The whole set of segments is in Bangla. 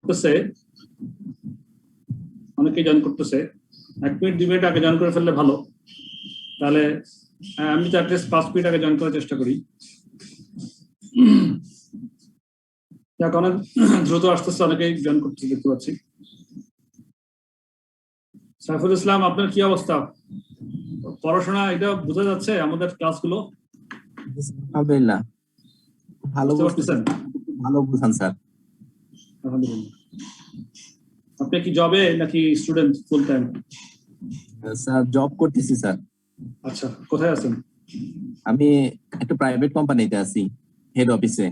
করতেছে, অনেকেই জয়েন করতেছে। 1 মিনিট 2 মিনিট আগে জয়েন করে ফেললে ভালো, তাহলে আমি তো অ্যাটলিস্ট 5 মিনিট আগে জয়েন করার চেষ্টা করি। অনেক দ্রুত আসতেছে, অনেকেই জয়েন করতে দেখতে পাচ্ছি। সাইফুল ইসলাম, আপনার কি অবস্থা? পড়াশোনা এটা বোঝা যাচ্ছে আমাদের ক্লাসগুলো? আলহামদুলিল্লাহ ভালো বুঝতেছেন, ভালো বুঝান স্যার। আলহামদুলিল্লাহ। আপনি কি জবে নাকি student full time? Sir job করতেছি স্যার। আচ্ছা, কোথায় আছেন? আমি একটা প্রাইভেট কোম্পানিতে আছি, হেড অফিসে।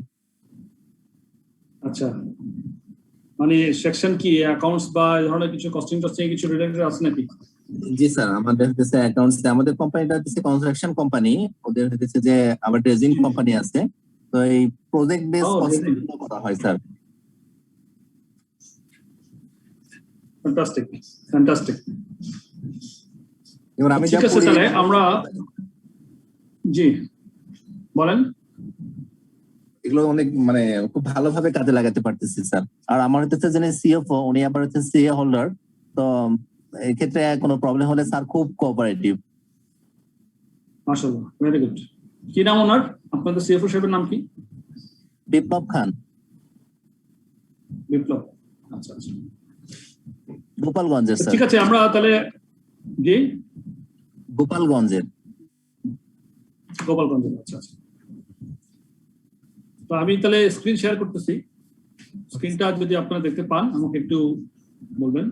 আচ্ছা, মানে সেকশন কি অ্যাকাউন্টস বা এই ধরনের কিছু কস্টিং টস্টিং কিছু রিলেটেড আছে নাকি? জি স্যার, আমাদের হচ্ছে অ্যাকাউন্টস, আমাদের কোম্পানিটা হচ্ছে কনস্ট্রাকশন কোম্পানি, ওদের হচ্ছে যে আবার ড্রেজিং কোম্পানি আছে, তো এই প্রজেক্ট বেস কস্টিং করা হয় স্যার। Fantastic fantastic. এবার আমি ঠিক আছে, তাহলে আমরা জি বলেন। এগুলো অনেক মানে খুব ভালোভাবে কাজে লাগাতে পারতেছি স্যার। আর আমার হচ্ছে যিনি সিএফও, উনি আবার হচ্ছে সিএ হোল্ডার, তো এই ক্ষেত্রে কোনো প্রবলেম হলে স্যার খুব কোঅপারেটিভ। মাশাআল্লাহ, ভেরি গুড। কি নাম ওনার? আপনাদের সিএফও সাহেবের নাম কি? বিপ্লব খান। বিপ্লব, আচ্ছা আচ্ছা, গোপালগঞ্জের স্যার। ঠিক আছে, আমরা তাহলে জি গোপালগঞ্জের। গোপালগঞ্জের, আচ্ছা আচ্ছা। তো আমি তাহলে স্ক্রিন শেয়ার করতেছি। স্ক্রিনটা যদি আপনারা দেখতে পান আমাকে একটু বলবেন।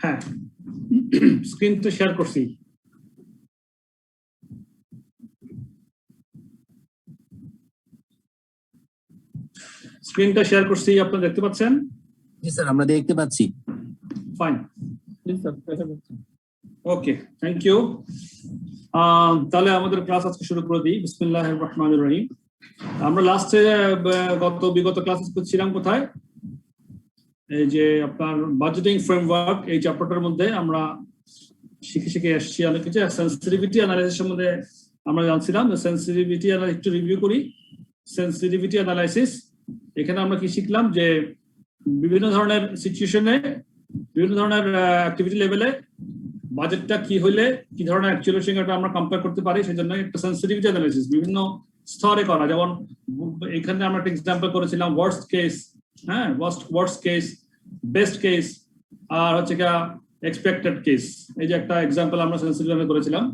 হ্যাঁ, স্ক্রিন তো শেয়ার করছি। স্ক্রিনটা শেয়ার করছি, আপনারা দেখতে পাচ্ছেন? জি স্যার, আমরা দেখতে পাচ্ছি। Fine, okay, thank you. তাহলে আমাদের ক্লাস আজকে শুরু করে দিই। বিসমিল্লাহির রহমানির রহিম। আমরা লাস্টে বিগত ক্লাস করছিলাম কোথায়? এই যে আপনার বাজেটিং ফ্রেমওয়ার্ক, এই চ্যাপ্টারটার মধ্যে আমরা শিখে আসছি অনেক কিছু। সেন্সিটিভিটি অ্যানালাইসিস সম্বন্ধে আমরা জানছিলাম। সেন্সিটিভিটি একটু রিভিউ করি। সেন্সিটিভিটি অ্যানালাইসিস, এখানে আমরা কি শিখলাম যে বিভিন্ন ধরনের সিচুয়েশনে, বিভিন্ন ধরনের অ্যাক্টিভিটি লেভেলে বাজেটটা কি হইলে কি ধরনের অ্যাকচুয়ালের সঙ্গে আমরা কম্পেয়ার করতে পারি, সেই জন্য একটা সেন্সিটিভিটি অ্যানালাইসিস বিভিন্ন স্তরে করা। যেমন এখানে আমরা একটা এক্সাম্পল করেছিলাম ওয়ার্স্ট কেস, হ্যাঁ, ওয়ার্স্ট কেস, বেস্ট কেস, আর হচ্ছে গিয়ে এক্সপেক্টেড কেস। এই যে একটা এক্সাম্পল আমরা সেন্সিটিভ করেছিলাম।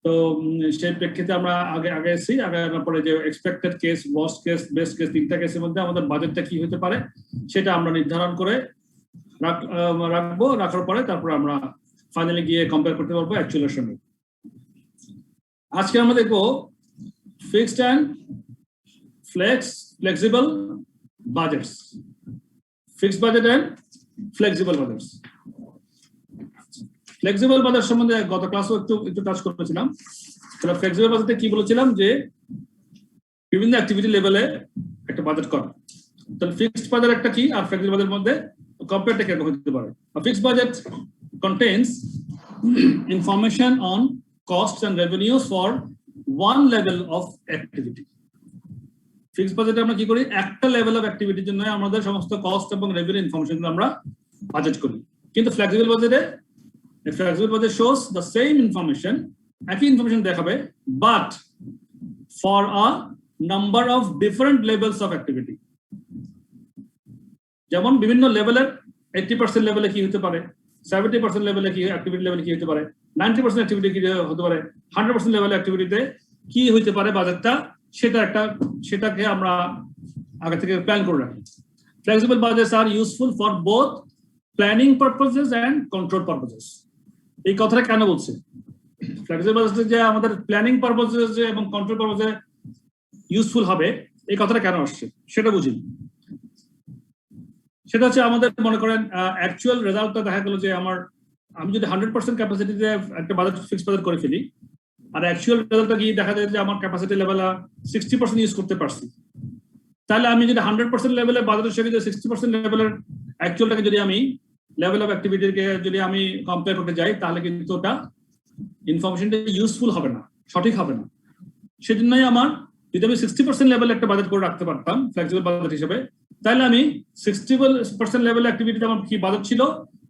তো সেই প্রেক্ষিতে আমরা আগে এসেছি, আগে পরে যে expected case, worst case, best case, তিনটা কেসের মধ্যে আমাদের বাজেটটা কি হতে পারে সেটা আমরা নির্ধারণ করে রাখার পরে তারপরে আমরা ফাইনালি গিয়ে কম্পেয়ার করতে পারবো অ্যাকচুয়ালের সঙ্গে। আজকে আমরা দেখবো fixed and flexible budgets. Fixed budget and flexible budgets. Flexible budget সম্বন্ধে গত ক্লাসও একটু টাচ করেছিলাম। তাহলে ফ্লেক্সিবল বাজেটে কি বলেছিলাম যে বিভিন্ন অ্যাক্টিভিটি লেভেলে একটা বাজেট করা। তাহলে ফিক্সড বাজেট একটা কি আর ফ্লেক্সিবল বাজেটের মধ্যে কম্পেয়ারটা কিরকম হতে পারে? A fixed budget contains information on costs and revenues for one level of activity. Fixed বাজেটে আমরা কি করি? একটা লেভেল অফ অ্যাক্টিভিটির জন্য আমাদের সমস্ত কস্ট এবং রেভিনিউ ইনফরমেশনগুলো আমরা বাজেট করি। কিন্তু ফ্লেক্সিবল বাজেটে flexible budget shows the same information, একই ইনফরমেশন দেখাবে, but for a number of different levels of activity. যেমন বিভিন্ন লেভেলের 80% লেভেলে কি হতে পারে, 70% লেভেলে কি অ্যাক্টিভিটি লেভেলে কি হতে পারে, 90% অ্যাক্টিভিটি কি হতে পারে, 100% লেভেলে অ্যাক্টিভিটিতে কি হতে পারে বাজেটটা, সেটাকে আমরা আগে থেকে প্ল্যান করে রাখি। Flexible budgets are useful for both planning purposes and control purposes. এই কথাটা কেন বলছে? ফ্লেক্সিবল বাজেট যে আমাদের প্ল্যানিং পারপোজে এবং কন্ট্রোল পারপোজে ইউজফুল হবে, এই কথাটা কেন আসছে সেটা বুঝি। সেটা হচ্ছে আমাদের মনে করেন অ্যাকচুয়াল রেজাল্টটা দেখা গেল যে আমি যদি 100% ক্যাপাসিটিতে একটা বাজেট ফিক্স বাজেট করে ফেলি, আর অ্যাকচুয়াল রেজাল্টটা গিয়ে দেখা যায় যে আমার ক্যাপাসিটি লেভেল 60% ইউজ করতে পারছি, তাহলে আমি যদি 100% লেভেলে বাজেটের সঙ্গে 60% লেভেলের অ্যাকচুয়ালটাকে যদি আমি লেভেল অফ অ্যাক্টিভিটিকে যদি আমি কম্পেয়ার করতে যাই, তাহলে কিন্তু ওটা ইনফরমেশনটা ইউজফুল হবে না, সঠিক হবে না। সেজন্যই আমার যদি আমি 60% লেভেলে একটা বাজেট করে রাখতে পারতাম ফ্লেক্সিবল বাজেট হিসেবে, তাহলে আমি 60% লেভেল অ্যাক্টিভিটিতে আমার কি বাজেট ছিল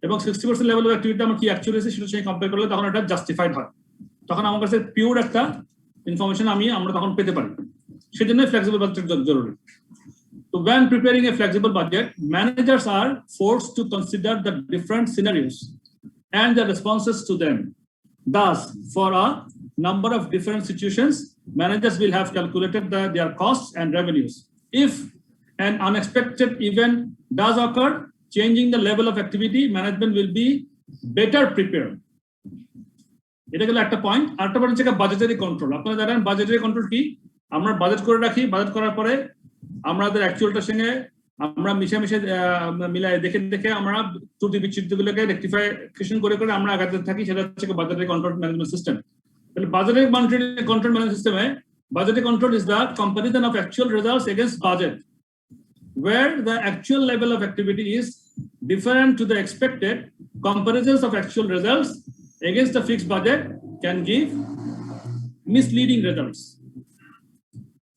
এবং 60% লেভেল অফ অ্যাক্টিভিটি আমার কি অ্যাকচুয়াল হয়েছে সেটার সঙ্গে কম্পেয়ার করলে তখন এটা জাস্টিফাইড হয়, তখন আমার কাছে পিওর একটা ইনফরমেশন আমরা তখন পেতে পারি। সেজন্য ফ্লেক্সিবল বাজেট জরুরি। So when preparing a flexible budget, managers are forced to consider the different scenarios and the responses to them. Thus, for a number of different situations, managers will have calculated their costs and revenues. If an unexpected event does occur, changing the level of activity, management will be better prepared. এটা গেল একটা পয়েন্ট। আরেকটা পয়েন্ট হচ্ছে বাজেটারি কন্ট্রোল। আপনারা জানেন বাজেটারি কন্ট্রোল কি? আমরা বাজেট করে রাখি, বাজেট করার পরে আমাদের অ্যাকচুয়ালটার সঙ্গে আমরা মিশে মিলাই দেখে আমরা ত্রুটি বিচ্যুতিগুলোকে রেকটিফিকেশন করে আমরা আগাতে থাকি, সেটা হচ্ছে বাজেটারি কন্ট্রোল ম্যানেজমেন্ট সিস্টেম। তাহলে বাজেটারি কন্ট্রোল ম্যানেজমেন্ট সিস্টেমে budgetary control is the comparison of actual results against budget, where the actual level of activity is different to the expected. Comparisons of actual results against the fixed budget can give misleading results.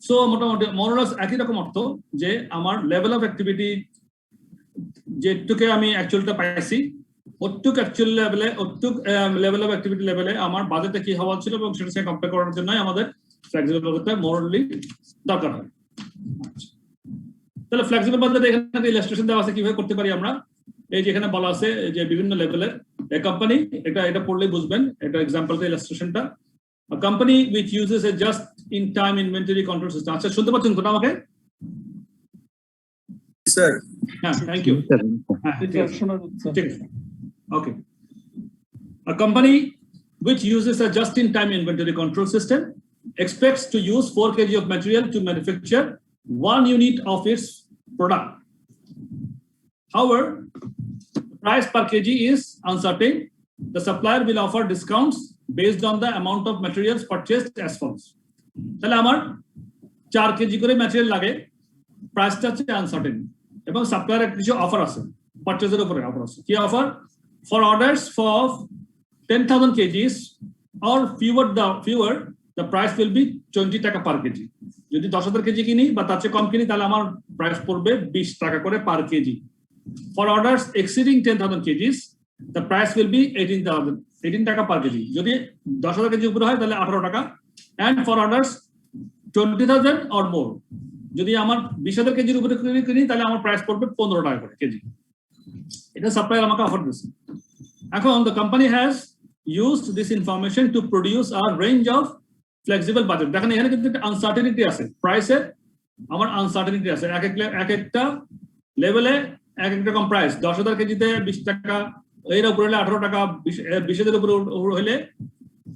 So মোটামুটি মোরলাস একই রকম অর্থ যে আমার লেভেল অফ অ্যাক্টিভিটি যেটুকু আমি অ্যাকচুয়ালটা পাইছি, ওটুক অ্যাকচুয়াল লেভেলে লেভেল অফ অ্যাক্টিভিটি লেভেলে আমার বাজেটটা কি হওয়া ছিল এবং সেটার সাথে কম্পেয়ার করার জন্যই আমাদের ফ্লেক্সিবল বাজেটটা মোরালি দরকার হয়। তাহলে ফ্লেক্সিবল বাজেট এখানে ইলাস্ট্রেশন দেওয়া আছে কিভাবে করতে পারি আমরা। এই যে এখানে বলা আছে যে বিভিন্ন লেভেলের কোম্পানি, এটা পড়লেই বুঝবেন, এটা এক্সাম্পলটা ইলাস্ট্রেশনটা। A company which uses a just-in-time inventory control system. আচ্ছা, শুনতে পাচ্ছেন তো আমাকে? স্যার, হ্যাঁ, thank you. Okay. A company which uses a just-in-time inventory control system expects to use 4 kg of material to manufacture 1 unit of its product. However, the price per kg is uncertain. The supplier will offer discounts based on the amount of materials purchased as follows. তাহলে আমার 4 কেজি করে ম্যাটেরিয়াল লাগে, প্রাইসটা হচ্ছে আনসার্টেন এবং সাপ্লায়ারের কিছু অফার আছে, পারচেজের উপরে অফার আছে। কি offer? For orders for 10,000 kgs or fewer the price will be 20 টাকা পার কেজি। যদি 10,000 কেজি কিনি বা তার চেয়ে কম কিনি তাহলে আমার প্রাইস পড়বে 20 টাকা করে per kg. For orders exceeding 10,000 kgs the price will be 18 টাকা পার কেজি। যদি 10,000 কেজি উপরে হয় তাহলে 18 টাকা। and for orders 20,000 or more, যদি আমার 20,000 কেজির উপরে কিনি তাহলে আমার প্রাইস পড়বে 15 টাকা করে কেজি। এটা সাপ্লায়ার আমাকে অফার দিয়েছে। এখন the company has used this information to produce a range of flexible budget. দেখেন এখানে কিন্তু একটা আনসার্টেনিটি আছে, প্রাইসের আমার আনসার্টেনিটি আছে। এক একটা লেভেলে এক এক রকম প্রাইস। 10,000 কেজিতে 20 টাকা, এর উপরে হলে 18 টাকা, 20,000 উপরে হলে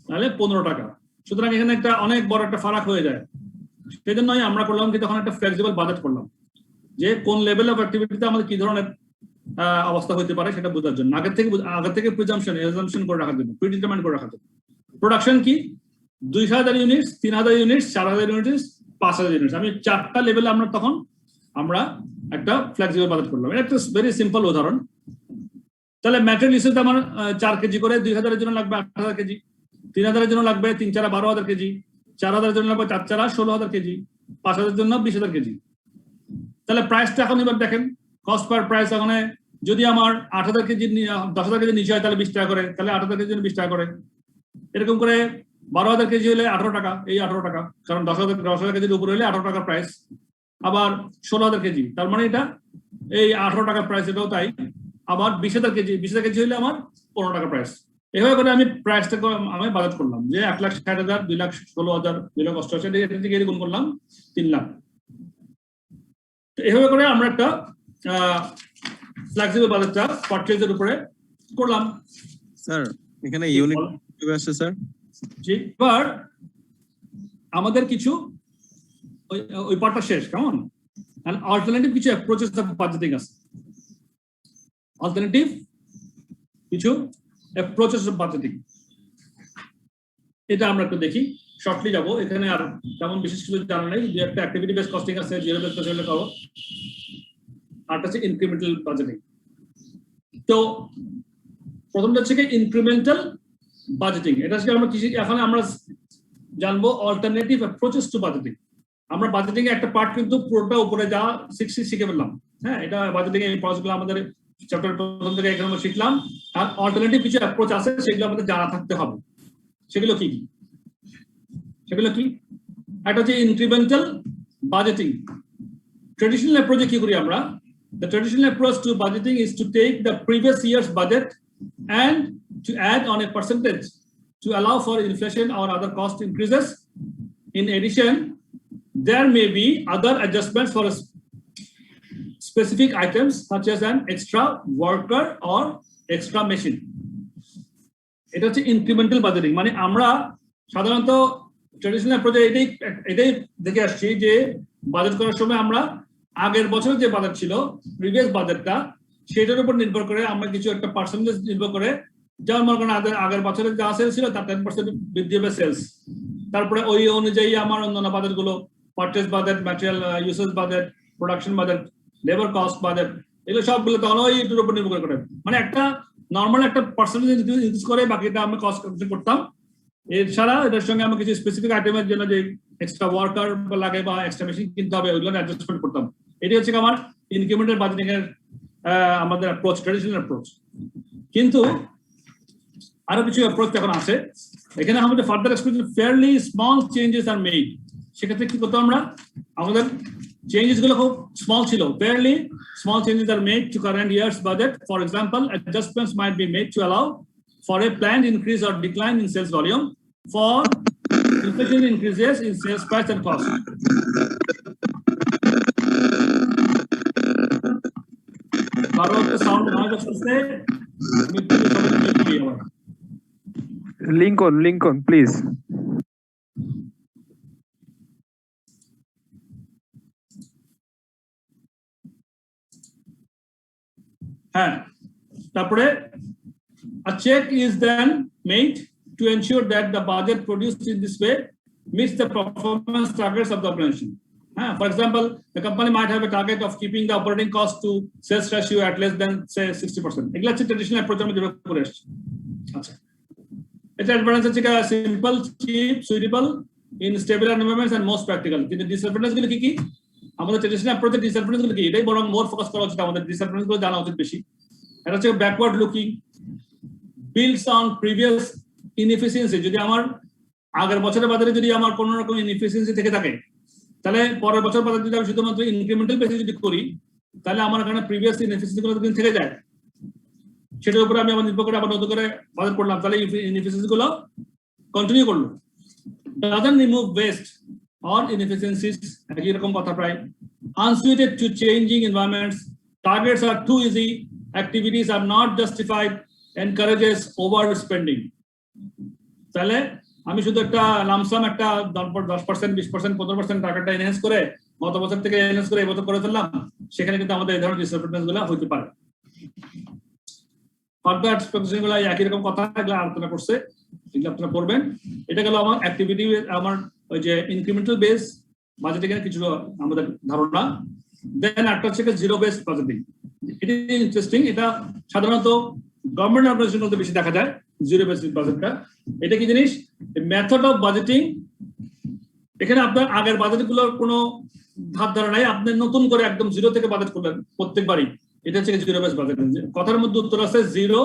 তাহলে 15 টাকা। সুতরাং এখানে একটা অনেক বড় একটা ফারাক হয়ে যায়। সেই জন্যই আমরা করলাম কি তখন একটা ফ্লেক্সিবল বাজেট করলাম, যে কোন লেভেল অফ অ্যাক্টিভিটিতে আমাদের কি ধরনের অবস্থা হতে পারে সেটা বোঝার জন্য, আগে থেকে প্রিজাম্পশন করে রাখার জন্য, প্রিডিটারমাইন করে রাখার জন্য। প্রোডাকশন কি? 2,000 ইউনিটস, 3,000 ইউনিটস, 4,000 ইউনিটস, 5,000 ইউনিটস, আমি 4টা লেভেলে আমরা একটা ফ্লেক্সিবল বাজেট করলাম। এটা একটা ভেরি সিম্পল উদাহরণ। তাহলে ম্যাটেরিয়াল ইস্যুতে আমার 4 কেজি করে, 2,000 এর জন্য লাগবে 8,000 কেজি, 3,000 এর জন্য লাগবে 3 4 12,000 কেজি, 4,000 এর জন্য লাগবে 4 4 16,000 কেজি, 5,000 এর জন্য 20,000 কেজি। তাহলে প্রাইসটা এখন এবার দেখেন, কস্ট পার প্রাইস ওখানে যদি আমার 8,000 কেজি 10,000 কেজি নিচে হয় তাহলে 20 টাকা করে, তাহলে 8,000 কেজির জন্য 20 টাকা করে। এরকম করে 12,000 কেজি হলে 18 টাকা, এই 18 টাকা, কারণ 10,000 কেজির উপরে হলে 18 টাকা প্রাইস। আবার 16,000 কেজি, তার মানে এটা এই 18 টাকার প্রাইস, এটাও তাই। আবার 20,000 কেজি হলে আমার 15 টাকা প্রাইস। এভাবে করে আমি প্রাইসটা আমি বাজেট করলাম যে 1,60,000, 2,16,000, 2,88,000, এটা থেকে গুণ করলাম 3 লাখ। এভাবে করে আমরা একটা ফ্লেক্সিবল বাজেটটা পারচেজের উপরে করলাম। স্যার এখানে ইউনিট কিভাবে আসছে স্যার? জি, এবার আমাদের কিছু ওই পার্টটা শেষ, কেমন? অল্টারনেটিভ কিছু অ্যাপ্রোচেস অফ বাজেটিং আছে। alternative কিছু approaches of budgeting. এটা আমরা একটু দেখি, শর্টলি যাব, এখানে আর তেমন বিশেষ কিছু জানা নেই, যে একটা অ্যাক্টিভিটি বেস কস্টিং আছে, জিরো বেস কস্টিং এর কভার, আর হচ্ছে ইনক্রিমেন্টাল বাজেটিং। তো প্রথমটা হচ্ছে কি ইনক্রিমেন্টাল বাজেটিং। এটা হচ্ছে আমরা কিছু এখন আমরা জানবো অল্টারনেটিভ অ্যাপ্রোচেস টু বাজেটিং। আমরা বাজেটিং এর একটা পার্ট কিন্তু পুরোটা উপরে যা শিখে ফেললাম, হ্যাঁ, এটা বাজেটিং এর পড়াশোনা আমাদের চ্যাপ্টার প্রথম থেকে এখানে আমরা শিখলাম। আর অল্টারনেটিভ কিছু অ্যাপ্রোচ আছে, সেগুলো আমাদের জানা থাকতে হবে। সেগুলো কি কি? সেগুলো কি? একটা হচ্ছে ইনক্রিমেন্টাল বাজেটিং। ট্রেডিশনাল অ্যাপ্রোচে কি করি আমরা? The traditional approach to budgeting is to take the previous year's budget and to add on a percentage to allow for inflation or other cost increases. In addition, there may be other adjustments for specific items such as an extra worker or extra machine. এটা হচ্ছে ইনক্রিমেন্টাল বাজেটিং। মানে আমরা সাধারণত ট্রেডিশনাল অ্যাপ্রোচে এটাই দেখে আসছি যে বাজেট করার সময় আমরা আগের বছরের যে বাজেট ছিল, প্রিভিয়াস বাজেটটা, সেটার উপর নির্ভর করে আমরা কিছু একটা পার্সেন্টেজ নির্ভর করে, যেমন মনে করেন আগের বছরের যা সেলস ছিল তার 10% বৃদ্ধি হবে সেলস, তারপরে ওই অনুযায়ী আমার অন্যান্য বাজেটগুলো, purchase budget, material usage budget, production budget, labour cost budget, এগুলো সবগুলো তখন ওইটার উপর নির্ভর করে। মানে একটা নর্মাল একটা পার্সেন্টেজ ইউজ করে বাকিটা আমরা কস্ট ক্যালকুলেশন করতাম। এছাড়া এটার সঙ্গে আমরা কিছু স্পেসিফিক আইটেমের জন্য যে এক্সট্রা ওয়ার্কার লাগে বা এক্সট্রা মেশিন কিনতে হবে, ওইগুলো অ্যাডজাস্টমেন্ট করতাম। এটি হচ্ছে আমার ইনক্রিমেন্টাল বাজেটিং এর আমাদের অ্যাপ্রোচ, ট্রেডিশনাল অ্যাপ্রোচ। কিন্তু আরো কিছু অ্যাপ্রোচ এখন আছে। এখানে আমাদের further experience fairly small changes are made. সেক্ষেত্রে কি করতাম আমরা? আমাদের চেঞ্জেস গুলো খুব স্মল ছিল। Fairly small changes are made to current year's budget. For example, adjustments might be made to allow for a planned increase or decline in sales volume, for inflation increases in sales price and cost. Lincoln, please. হ্যাঁ, তারপরে a check is then made to ensure that the budget produced in this way meets the performance targets of the organization. For example, the company might have a target of keeping the operating cost to sales ratio at less than say 60%. এগুলা হচ্ছে ট্রেডিশনাল অ্যাপ্রোচ আমরা যেভাবে করে আসছি। আচ্ছা, এটা অ্যাডভান্টেজ হচ্ছে simple, cheap, suitable, in stable environments and most practical. কিন্তু ডিসঅ্যাডভান্টেজ গুলো কি কি? আমাদের ট্রেডিশনাল অ্যাপ্রোচের ডিসঅ্যাডভান্টেজ গুলো কি? এটাই বরং মোর ফোকাস করা উচিত, আমাদের ডিসঅ্যাডভান্টেজ গুলো জানা উচিত বেশি। এটা হচ্ছে backward looking, builds on previous inefficiency. যদি আমার আগের বছরের বাজারে যদি আমার কোনো রকম ইনএফিসিয়েন্সি থেকে থাকে, তাহলে পরের বছর বাজারে যদি আমি শুধুমাত্র ইনক্রিমেন্টাল বেসিস যদি করি, তাহলে আমার এখানে প্রিভিয়াস ইনএফিসিয়েন্সি গুলো যদি থেকে যায়, সেটার উপরে আমি আবার নির্ভর করে আবার নতুন করে বাজেট করলাম, তাহলে ইনএফিসিয়েন্সি গুলো কন্টিনিউ করলো। doesn't remove waste or inefficiencies, একই রকম কথা প্রায়। unsuited to changing environments, targets are too easy, activities are not justified, encourages overspending. তাহলে আমি শুধু একটা লামসাম একটা 10%, 20%, 15% টাকাটা এনহ্যান্স করে গত বছর থেকে এনহ্যান্স করে এবছর করে ফেললাম, সেখানে কিন্তু আমাদের এই ধরনের ডিসঅ্যাডভান্টেজ গুলো হতে পারে। ফার্দার এক্সপেকটেশন গুলো একই রকম কথা এগুলো আলোচনা করছে, এগুলো আপনারা পড়বেন। এটা গেল আমার অ্যাক্টিভিটি, আমার ওই যে ইনক্রিমেন্টাল বেস বাজেটিং এর কিছু আমাদের ধারণা। দেন একটা হচ্ছে জিরো বেস বাজেটিং। এটা ইন্টারেস্টিং, এটা সাধারণত গভর্নমেন্ট অর্গানাইজেশনগুলোতে বেশি দেখা যায় জিরো বেসিক বাজেটটা। এটা কি জিনিস? Method of budgeting. এখানে আপনার আগের বাজেটগুলোর কোনো ধার ধারা নাই, আপনি নতুন করে একদম জিরো থেকে বাজেট করলেন প্রত্যেকবারই। এটা হচ্ছে জিরো বেস বাজেটিং। কথার মধ্যে উত্তর আছে জিরো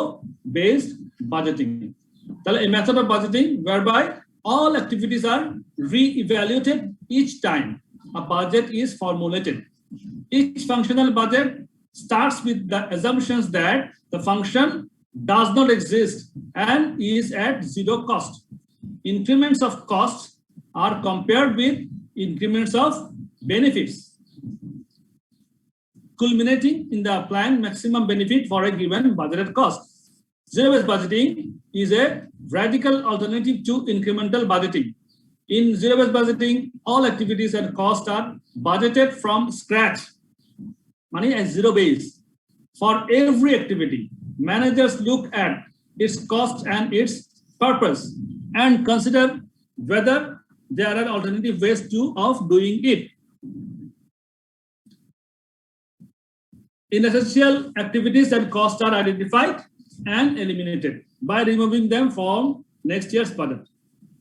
বেসড বাজেটিং। তাহলে এই method of budgeting whereby all activities are re-evaluated each time a budget is formulated. Each functional budget starts with the assumptions that the function does not exist and is at zero cost. Increments of costs are compared with increments of benefits, culminating in the planned maximum benefit for a given budgeted cost. Zero-based budgeting is a radical alternative to incremental budgeting. In zero-based budgeting, all activities and costs are budgeted from scratch, money as zero base. For every activity, managers look at its cost and its purpose and consider whether there are alternative ways of doing it. Inessential activities and costs are identified and eliminated by removing them from next year's budget.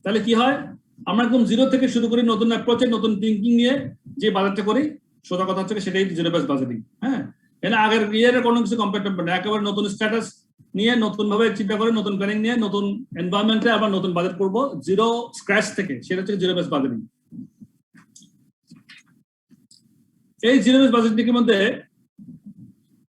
তাহলে কি হয়, আমরা একদম জিরো থেকে শুরু করি, নতুন অ্যাপ্রোচে নতুন থিঙ্কিং নিয়ে যে বাজেটটা করি, সোজা কথা হচ্ছে সেটাই জিরো বেস বাজেটিং। হ্যাঁ, এখানে আগের ইয়ারের কোনো কিছু কম্পেয়ার না, একেবারে নতুন স্ট্যাটাস নিয়ে নতুন ভাবে চিন্তা করে নতুন প্ল্যানিং নিয়ে নতুন এনভায়রনমেন্টে আবার নতুন বাজেট করব জিরো স্ক্র্যাচ থেকে, সেটা হচ্ছে জিরো বেস বাজেটিং। এই জিরো বেস বাজেটিং মধ্যে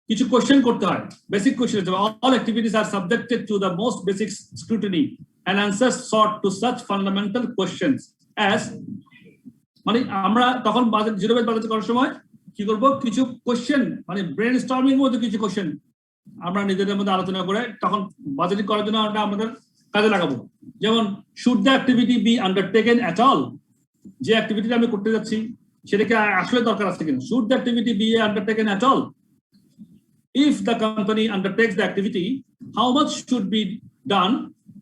কিছু কোশ্চেন করতে হয়, basic question. All activities are subjected to the most basic scrutiny and answers sought to such fundamental questions as, মানে আমরা তখন বাজেট জিরো বেস বাজেট করার সময় কি করব, কিছু কোশ্চেন মানে ব্রেন স্টর্মিং মতো কিছু কোশ্চেন আমরা নিজেদের মধ্যে আলোচনা করে তখন বাজেটিং করার জন্য আমরা আমাদের কাজে লাগাবো। যেমন should the activity be undertaken at all, যে অ্যাক্টিভিটিটা আমি করতে যাচ্ছি সেটাকে আসলে দরকার আছে কিনা, should the activity be undertaken at all. If the company undertakes the activity, how much should be done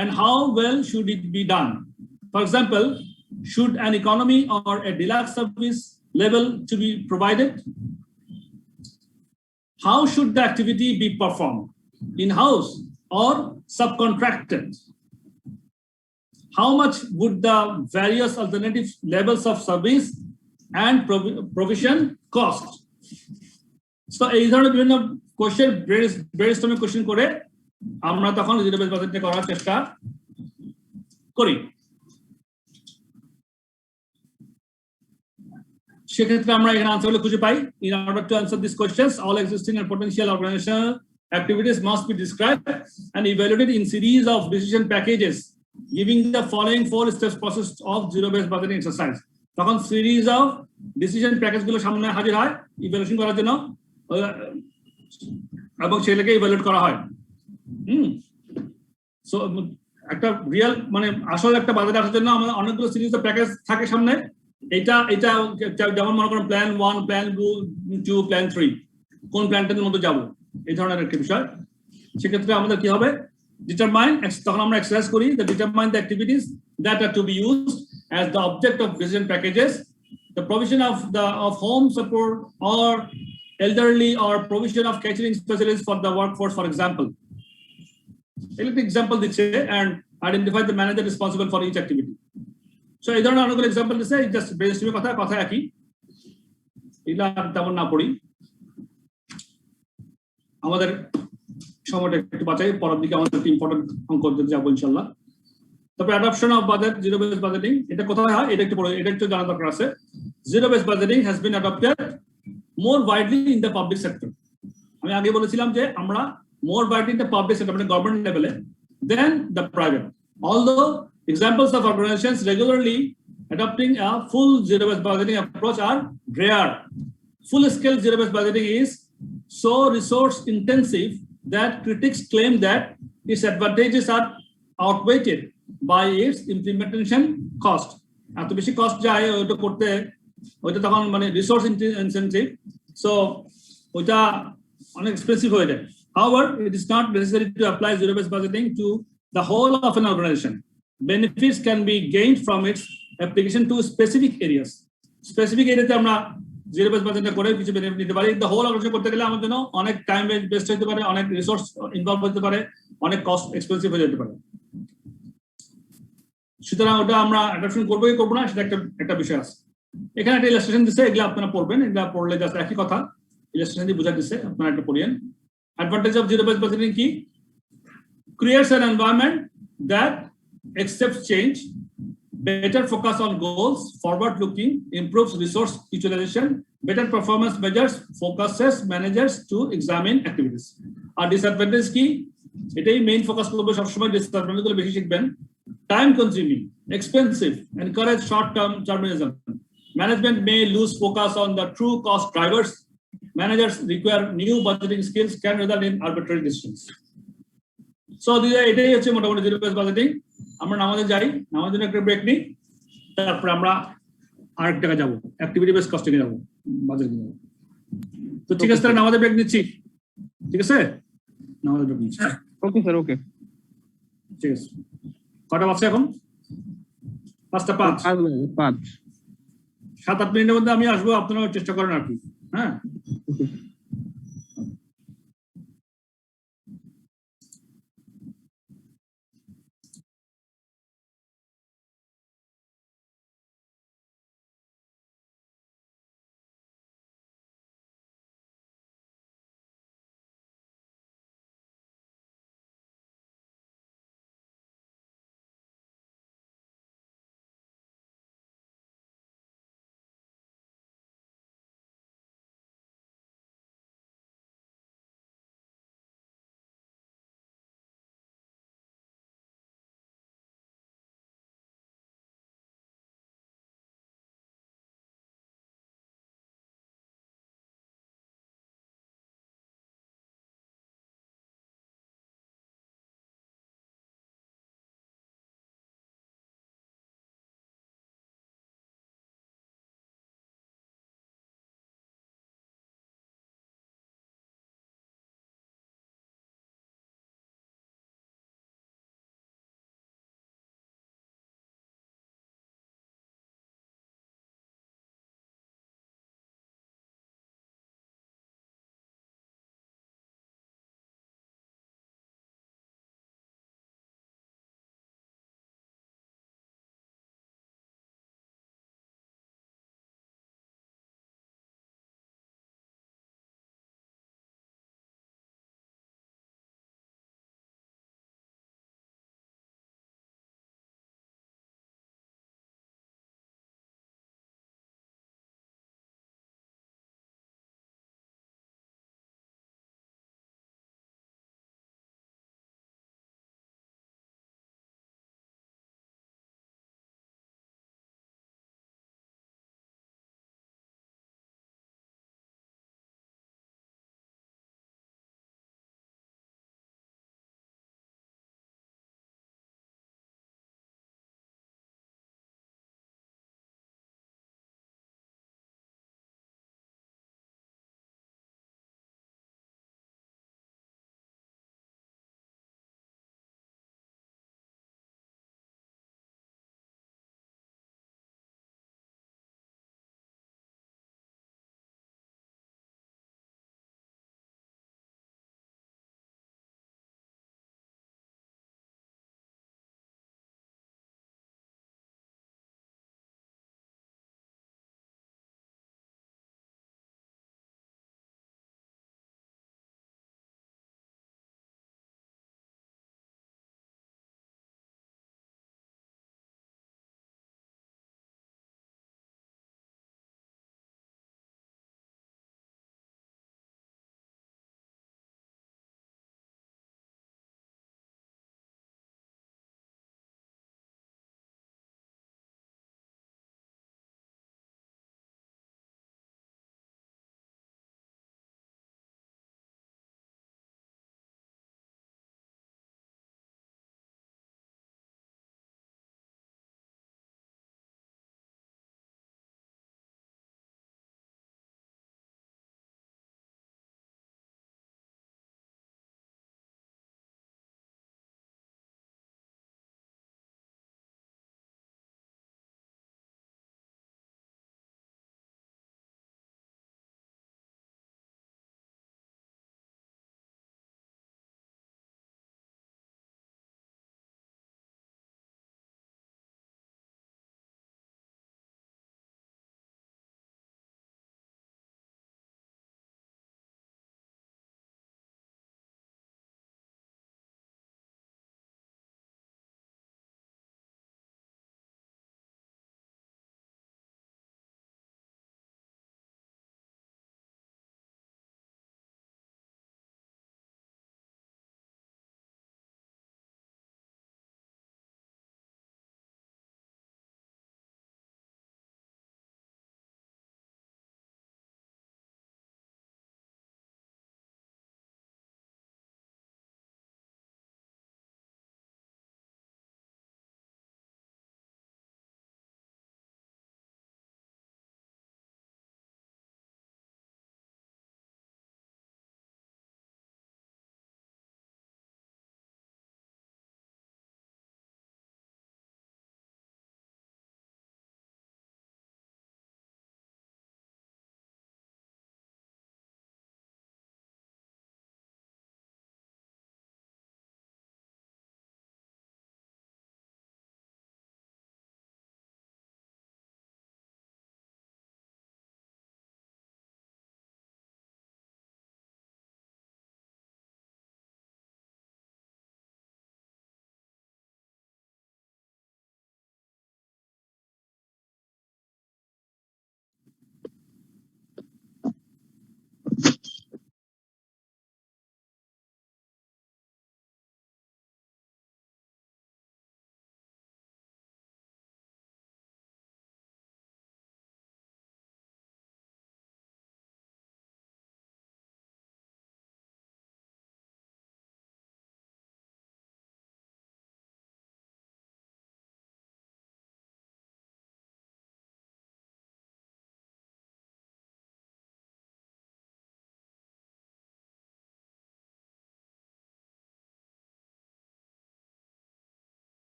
and how well should it be done? For example, should an economy or a deluxe service level to be provided? How should the activity be performed, in-house or subcontracted? How much would the various alternative levels of service and provision cost? So এই ধরনের বিভিন্ন কোশ্চেন ব্রেনস্টর্মিং কোশ্চেন করে আমরা তখন জিরো বেস বাজেট করার চেষ্টা করি। সেক্ষেত্রে আমরা এখানে আনসারগুলো খুঁজে পাই। In order to answer these questions, all existing and potential organizational activities must be described and evaluated in series of decision packages, giving the following 4 steps process of zero based budgeting exercise. তখন সিরিজ অফ ডিসিশন প্যাকেজ গুলো সামনে হাজির হয় ইভ্যালুয়েশন করার জন্য এবং সেটাকে ইভ্যালুয়েট করা হয়। সো একটা রিয়েল মানে আসল একটা বাজেট আসার জন্য আমাদের অনেকগুলো সিরিজ অফ প্যাকেজ থাকে সামনে। এটা যেমন মনে করেন প্ল্যান 1, প্ল্যান 2, প্ল্যান 3, কোন প্ল্যানটার মধ্যে যাব, এই ধরনের একটা বিষয়। সেক্ষেত্রে আমাদের কি হবে, ডিটারমাইন, তখন আমরা এক্সারসাইজ করি, the determine the activities that are to be used as the object of decision packages, the provision of home support or elderly or provision of catering specialists for the workforce, for example. Example দিচ্ছে and identify the manager responsible for each activity. So এই ধরনের অনেকগুলো এক্সাম্পল দিচ্ছে, জাস্ট ব্রেনস্টর্মিং কথা একই, এগুলা তেমন না পড়ি। আমাদের সময়টা একটু বাঁচাই, পরের দিকে আমাদের একটু ইম্পর্টেন্ট অঙ্ক যাবো ইনশাল্লাহ। তারপরে adoption of budget, zero base budgeting, এটা কোথায় হয় এটা একটু জানা দরকার আছে। Zero base budgeting has been adopted more widely in the public sector. আমি আগে বলেছিলাম যে আমরা more widely in the public sector মানে গভর্নমেন্ট লেভেলে then the private. Although examples of organizations regularly adopting a full zero based budgeting approach are rare. Full scale zero based budgeting is so resource intensive that critics claim that its advantages are outweighed by its implementation cost. এত বেশি কস্ট যায় ওটা করতে, ওইটা তখন মানে রিসোর্স ইনসেনটিভ, সো ওইটা অনেক এক্সপেন্সিভ হয়ে যায়। However, it is not necessary to apply zero based budgeting to the whole of an organization. Benefits can be gained from its application to specific areas. Specific এরিয়াতে আমরা জিরো বেস বাজেটটা করে কিছু বেনিফিট নিতে পারি। দ্য হোল অর্গানাইজেশন করতে গেলে আমাদের জন্য অনেক টাইম ওয়েস্ট হতে পারে, অনেক রিসোর্স ইনভলভ হতে পারে, অনেক কস্ট এক্সপেন্সিভ হয়ে যেতে পারে। সুতরাং ওটা আমরা অ্যাডাপশন করবো কি করবো না সেটা একটা বিষয় আছে। এখানে একটা ইলাস্ট্রেশন দিচ্ছে, এগুলো আপনারা পড়বেন, এগুলা পড়লে জাস্ট একই কথা, ইলাস্ট্রেশন দিয়ে বোঝা দিচ্ছে, আপনারা একটা পড়িয়েন। Advantage of zero base budgeting কি? Creates an environment that accepts change, better focus on goals, forward looking, improves resource utilization, better performance measures, focuses managers to examine activities. Our disadvantage কি? এটাই মেইন ফোকাস করবে সবসময়, ডিসঅ্যাডভান্টেজ গুলো বেশি শিখবেন। Time consuming, expensive, encourage short term terminism. Management may lose focus on the true cost drivers. Managers require new budgeting skills, can result in arbitrary decisions. So এটাই হচ্ছে মোটামুটি জিরো বেস বাজেটিং। আমরা নামাজে যাই, নামাজের জন্য একটা ব্রেক নিই, তারপরে আমরা আরেক জায়গায় যাবো, অ্যাক্টিভিটি বেস কস্টিং এ যাবো, বাজেট যাবো। তো ঠিক আছে, নামাজে ব্রেক নিচ্ছি। ঠিক আছে নামাজের ডকুমেন্টস Okay, sir. Okay. ঠিক আছে কটা বাজছে এখন 5:05 5. 7-8 মিনিটের মধ্যে আমি আসবো আপনারা চেষ্টা করেন আর কি হ্যাঁ Okay.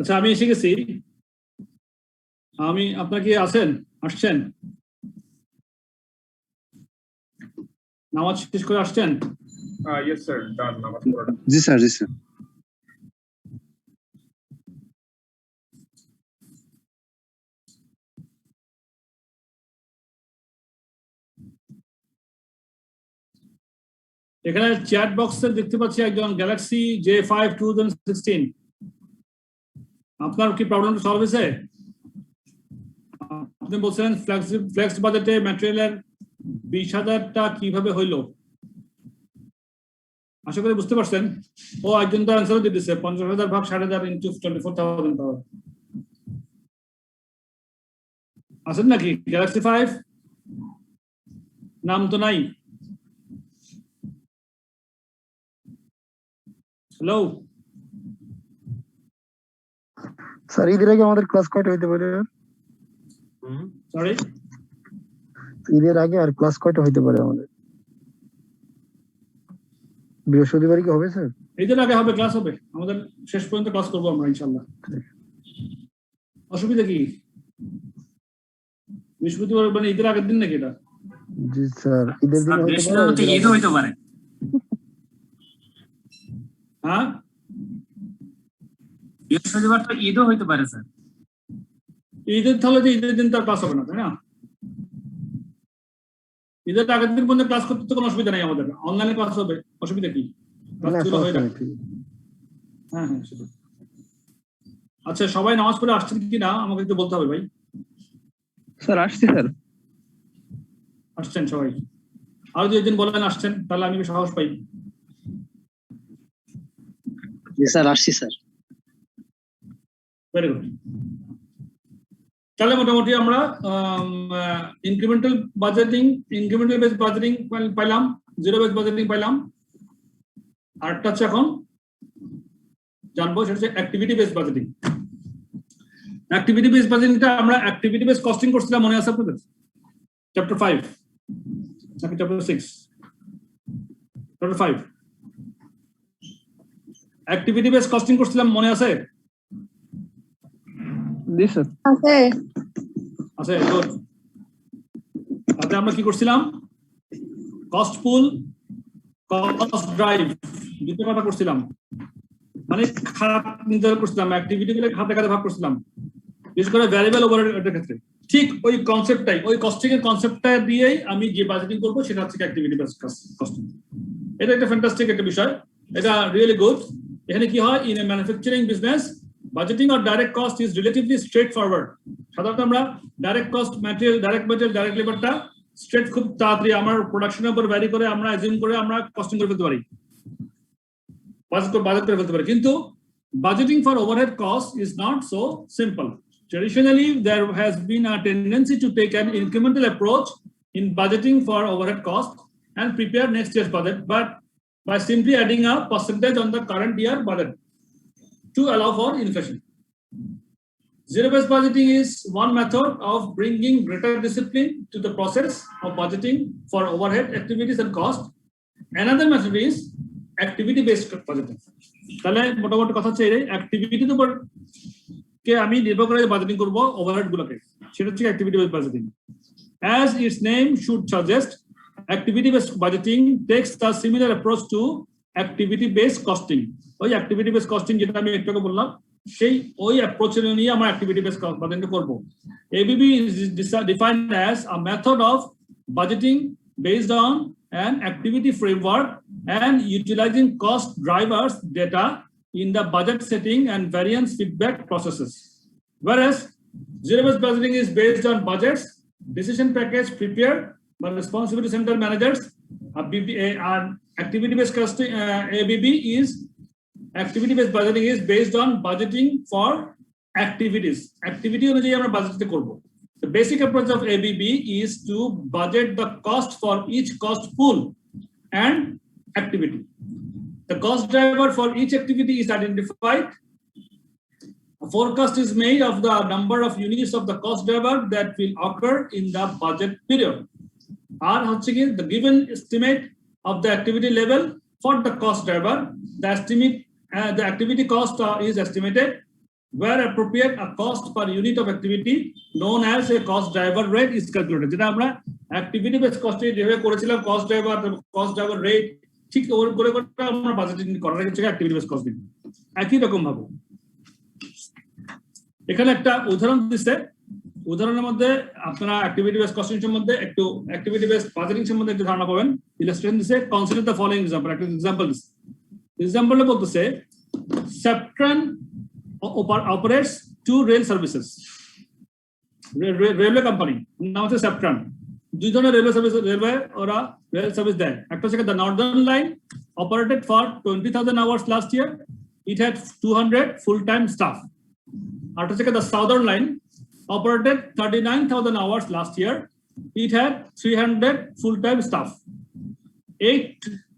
আচ্ছা আমি এসে গেছি। আমি আপনার কি আসছেন নামাজ শেষ করে আসছেন? Yes, sir. Done. Namaz পড়া। জি স্যার জি স্যার এখানে চ্যাট বক্সে দেখতে পাচ্ছি একজন গ্যালাক্সি J5 2016। আপনার কি প্রবলেমটা সলভ হয়েছে? আপনি বলছিলেন ফ্লেক্স বাজেটে ম্যাটেরিয়ালের 20,000টা কিভাবে হইলো? আশা করি বুঝতে পারছেন। ও একজন তো অ্যান্সার দিয়ে দিচ্ছে 50,000 ভাগ 60,000 ইনটু 24,000 পাওয়ার। আছেন নাকি গ্যালাক্সি 5? নাম তো নাই। হ্যালো স্যার ঈদের আগে আমাদের ক্লাস কয়টা হইতে পারে? সরি, ঈদের আগে আর ক্লাস কয়টা হইতে পারে আমাদের? বৃহস্পতিবার কি হবে স্যার? ঈদের আগে হবে, ক্লাস হবে আমাদের, শেষ পর্যন্ত ক্লাস করবো আমরা ইনশাল্লাহ। অসুবিধা কি? বৃহস্পতিবার মানে ঈদের আগের দিন নাকি এটা? জি স্যার ঈদের দিন হইতে পারে। ঈদ হইতে পারে। হ্যাঁ বৃহস্পতিবার তো ঈদও হইতে পারে স্যার। ঈদের তাহলে যে ঈদের দিন তার ক্লাস হবে না, তাই না? ঈদের আগের দিন পর্যন্ত ক্লাস করতে তো কোনো অসুবিধা নেই আমাদের, অনলাইনে ক্লাস হবে, অসুবিধা কি? হ্যাঁ হ্যাঁ সেটা। আচ্ছা সবাই নামাজ পড়ে আসছেন কি না আমাকে একটু বলতে হবে ভাই। স্যার আসছি স্যার। আসছেন সবাই? আর যদি একদিন বলেন আসছেন তাহলে আমি সাহস পাই। স্যার আসছি স্যার। Very good. তাহলে মোটামুটি আমরা ইনক্রিমেন্টাল বেস বাজেটিং পাইলাম, জিরো বেস বাজেটিং পাইলাম। আরেকটা হচ্ছে এখন জানবো সেটা হচ্ছে activity base budgeting. Activity base বাজেটিংটা আমরা অ্যাক্টিভিটি বেস কস্টিং করছিলাম, মনে আছে আপনাদের? চ্যাপ্টার 5 নাকি chapter 6? Chapter 5 activity base costing করছিলাম, মনে আছে? জি স্যার আছে। গুড। তাতে আমরা কি করছিলাম? কস্ট পুল, কস্ট ড্রাইভ, দুটো কথা করছিলাম। মানে খাত নির্ধারণ করছিলাম, অ্যাক্টিভিটি গুলো খাতে খাতে ভাগ করছিলাম, বিশেষ করে ভ্যারিয়েবল ওভারহেডের ক্ষেত্রে। ঠিক ওই কনসেপ্টটাই, ওই কস্টিং এর কনসেপ্টটা দিয়েই আমি যে বাজেটিং করবো সেটা হচ্ছে অ্যাক্টিভিটি বেস কস্টিং। এটা একটা ফ্যান্টাস্টিক একটা বিষয়, এটা রিয়েলি গুড। এখানে কি হয়, in a manufacturing business budgeting or direct cost is relatively straightforward. সাধারণত আমরা ডাইরেক্ট কস্ট, ম্যাটেরিয়াল, ডাইরেক্ট লেবারটা স্ট্রেট খুব তাড়াতাড়ি আমার প্রোডাকশনের উপর ভ্যারি করে আমরা অ্যাজিউম করে আমরা কস্টিং করে ফেলতে পারি, বাজেট করে ফেলতে পারি। কিন্তু budgeting for overhead cost is not so simple. Traditionally, there has been a tendency to take an incremental approach in budgeting for overhead cost and prepare next year's budget, but by simply adding a percentage on the current year budget to allow for inflation. Zero-based budgeting is one method of bringing greater discipline to the process of budgeting for overhead activities and cost. Another method is activity-based budgeting. তাহলে মোটামুটি কথা হচ্ছে অ্যাক্টিভিটির উপর কে আমি নির্ভর করে বাজেটিং করব ওভারহেড গুলোকে, সেটা হচ্ছে activity based budgeting. As its name should suggest, activity based budgeting takes the similar approach to activity based costing. ওই activity based costing যেটা আমি একটু আগে বললাম, সেই ওই অ্যাপ্রোচ নিয়ে আমরা activity based বাজেটিং করব। ABB is defined as a method of budgeting based on an activity framework and utilizing cost drivers data in the budget setting and variance feedback processes. Whereas zero-based budgeting is based on budgets, decision package prepared by responsibility center managers. And activity-based costing, ABB is activity-based budgeting is based on budgeting for activities. Activity অনুযায়ী আমরা বাজেট করব। The basic approach of ABB is to budget the cost for each cost pool and activity. The cost driver for each activity is identified. A forecast is made of the number of units of the cost driver that will occur in the budget period. And the given estimate of the activity level for the cost driver, the activity cost is estimated where appropriate, a cost per unit of activity known as a cost driver rate is calculated. যেটা আমরা activity based cost এ যেভাবে করেছিলাম cost driver rate ঠিক ওর করে আমরা বাজেটিং করার ক্ষেত্রে activity based cost দিই একই রকম ভাবে। এখানে একটা উদাহরণ দিছে, উদাহরণের মধ্যে আপনারা activity based costing সম্বন্ধে একটু activity based budgeting সম্বন্ধে একটু ধারণা পাবেন। ইলাস্ট্রেশন দিছে, consider the following example, একটা এক্সাম্পল দিছে। এক্সাম্পলে বলতেছে Septran operates two rail services, railway company নাম হচ্ছে Septran। দুই ধরনের রেলওয়ে সার্ভিস, রেলওয়ে ওরা রেল সার্ভিস দেয়। একটা হচ্ছে the Northern Line operated for 20,000 hours last year, it had 200 full-time staff. আর হচ্ছে the Southern Line operated 39,000 hours last year, it had 300 full-time staff. 8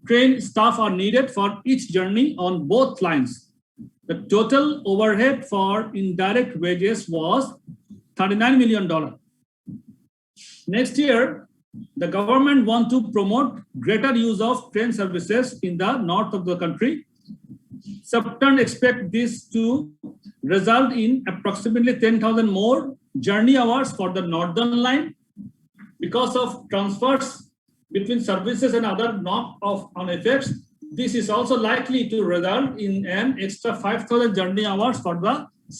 trained staff are needed for each journey on both lines. The total overhead for indirect wages was $39 million. Next year, the government want to promote greater use of train services in the north of the country. Septran expect this to result in approximately 10,000 more journey hours for the Northern Line. Because of transfers between services and other knock-on effects, this is also likely to result in an extra 5,000 journey hours for the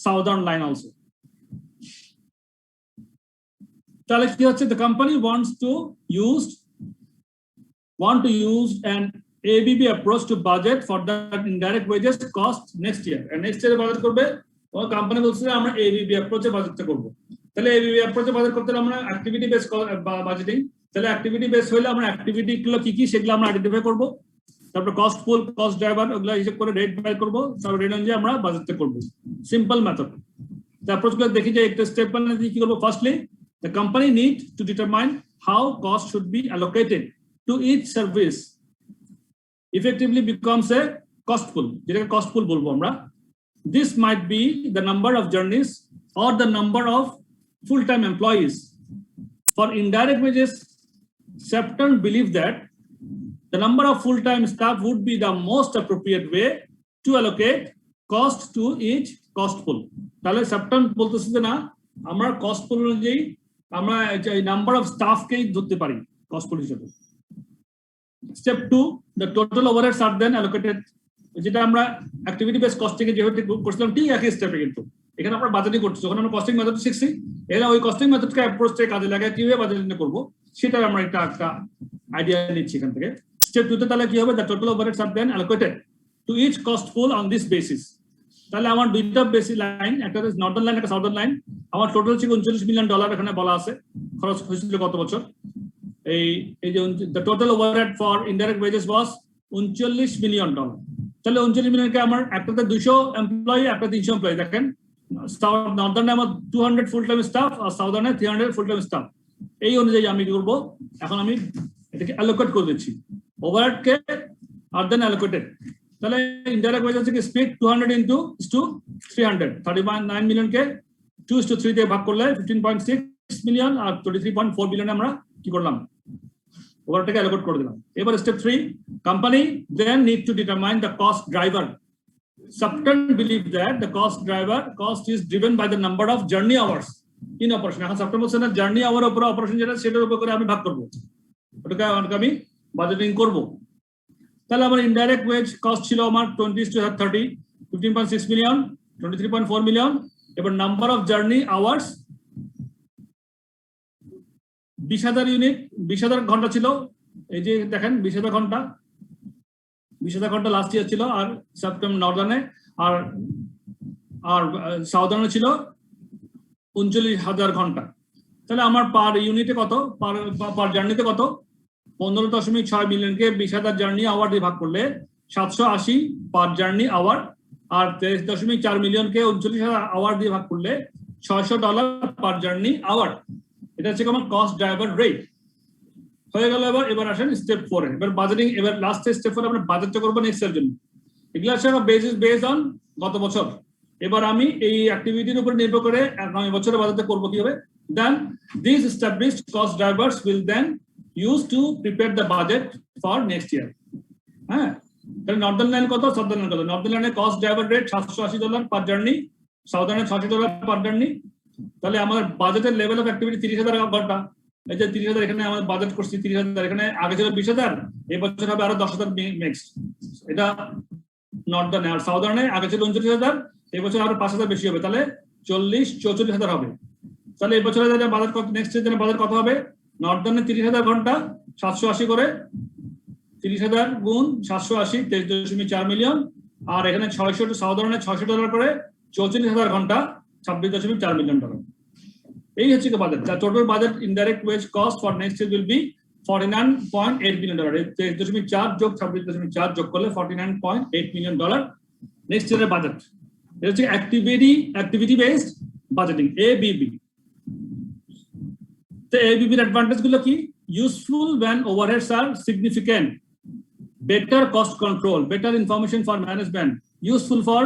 Southern Line also. The company wants to use an ABB approach to budget for the indirect wages cost next year. And next year budget করবে, ওই কোম্পানি বলছে আমরা ABB approach এ বাজেটটা করব। তাহলে ABB approach এ বাজেট করতে হলে আমরা activity based budgeting, তাহলে activity based হলে আমরা activity গুলো কি কি সেগুলো আমরা আইডেন্টিফাই করব, তারপর কস্ট পুল, কস্ট ড্রাইভার ওগুলা হিসাব করে রেট বাই করব, তারপর রেট অনুযায়ী আমরা বাজেটটা করব। Simple method. The approach গুলো দেখি যে একটা স্টেপ মানে কি করব। Firstly the company need to determine how cost should be allocated to each service effectively becomes a cost pool, যেটাকে cost pool বলবো আমরা। This might be the number of journeys or the number of full-time employees. For indirect wages, Septran believe that the number of full-time staff would be the most appropriate way to allocate cost to each cost pool. তাহলে Septran বলতেছে যে না, আমরা cost pool অনুযায়ী আমরা নাম্বার অফ স্টাফকেই ধরতে পারি কস্ট পোল হিসেবে। Step 2, the total overheads are then allocated, যেটা আমরা অ্যাক্টিভিটি বেস কস্টিং এ যেভাবে করছিলাম ঠিক একই স্টেপে, কিন্তু এখানে আমরা বাজেটিং করছি। যখন আমরা কস্টিং মেথড শিখছি, এরা ওই কস্টিং মেথডকে অ্যাপ্রোচটা কাজে লাগায় কিভাবে বাজেটিং করব সেটা আমরা একটা আইডিয়া নিচ্ছি এখান থেকে। স্টেপ 2 তে তাহলে কি হবে, the total overheads are then allocated to each cost pool on this basis. তাহলে আমার দুইটা বেসিক লাইন, একটা নর্দার্ন লাইন, একটা সাউদার্ন লাইন। আমার টোটাল ছিল $39 মিলিয়ন এখানে বলা আছে, খরচ হয়েছিল গত বছর। এই যে the total overhead for indirect wages was $39 million. তাহলে 39 মিলিয়নকে আমার একটাতে 200 এমপ্লয়ি, একটা 300 এমপ্লয়ি। দেখেন নর্দার্নে আমার 200 ফুল টাইম স্টাফ আর সাউদার্নে 300 ফুল টাইম স্টাফ। এই অনুযায়ী আমি কি করব, এখন আমি এটাকে অ্যালোকেট করে দিচ্ছি। ওভারহেডকে আর দেন অ্যালোকেটেড। তাহলে ইনডাইরেক্ট ওয়েজেস থেকে স্প্লিট 200 ইনটু 300, 39 মিলিয়নকে 2:3 দিয়ে ভাগ করলে 15.6 মিলিয়ন আর 23.4 বিলিয়ন আমরা কি করলাম, ওভারটাকে অ্যালোকেট করে দিলাম। এবার step 3, company then need to determine the cost driver. Septran believe that the cost is driven by the number of journey hours in operation. এখন Septran বলছে না জার্নি আওয়ার উপর অপারেশন যেটা সেটার উপর করে আমি ভাগ করব, ওটাকে আমি বাজেটিং করব। তাহলে আমার ইনডাইরেক্ট ওয়েজ কস্ট ছিল আমার 20-30, 15.6 মিলিয়ন, 23.4 মিলিয়ন। এবার number of journey hours 20,000 unit, 20,000 ঘন্টা ছিল। এই যে দেখেন 20,000 ঘন্টা লাস্ট ইয়ার ছিল। আর সেপ্টেম্বর নর্দার্নে আর সাউদার্নে ছিল 39,000 ঘন্টা। তাহলে আমার পার ইউনিটে কত, পার জার্নিতে কত, 15.6 মিলিয়নকে 20,000 জার্নি আওয়ার দিয়ে ভাগ করলে 780 পার জার্নি আওয়ার, আর 23.4 মিলিয়নকে 39,000 আওয়ার দিয়ে ভাগ করলে $600 পার জার্নি আওয়ার। এটা হচ্ছে আমার কস্ট ড্রাইভার রেট হয়ে গেল। এবার আসেন স্টেপ 4 এ। এবার বাজেটিং, এবার লাস্ট স্টেপ 4 আমরা বাজেটটা করব নেক্সট ইয়ার জন্য। এগুলো আছে বেসড অন গত বছর। এবার আমি এই অ্যাক্টিভিটির উপর নির্ভর করে আগামী বছরের বাজেটটা করব কি হবে। Then this established cost drivers will then use to prepare the budget for next year. হ্যাঁ, তাহলে নর্দার্ন লাইন কত, সাউদার্ন লাইন কত। নর্দার্ন লাইনে cost driver rate $780 per journey, সাউদার্নে $600 পার ডান নি, তাহলে আমাদের বাজেটের লেভেল অফ অ্যাক্টিভিটি 30,000 ঘন্টা। এই যে 30,000 এখানে আমাদের বাজেট করছি 30,000, এখানে আগে ছিল 20,000, এই বছর হবে আরো 10,000 নেক্সট। এটা নর্দার্নে। আর সাউদার্নে আগে ছিল 39,000, এই বছর আরো 5,000 বেশি হবে, তাহলে 44,000 হবে। তাহলে এই বছরে বাজেট কত, নেক্সট ইয়ার বাজেট কত হবে? নর্দার্নে 30,000 ঘন্টা 780 করে, 30,000 গুণ 780 23.4 মিলিয়ন। আর এখানে 600 সাউদার্নে $600 করে 44,000 ঘন্টা 26.4 মিলিয়ন ডলার। এই হচ্ছে কি budget. The total budget indirect wage cost for next year will be $49.8 billion. 23.4 যোগ 26.4 যোগ করলে $49.8 মিলিয়ন নেক্সট ইয়ারের বাজেট। এটা হচ্ছে অ্যাক্টিভিটি বেসড বাজেটিং, ABB। তো ABB এর অ্যাডভান্টেজ গুলো কি? Useful when overheads are significant, better cost control, better information for management, useful for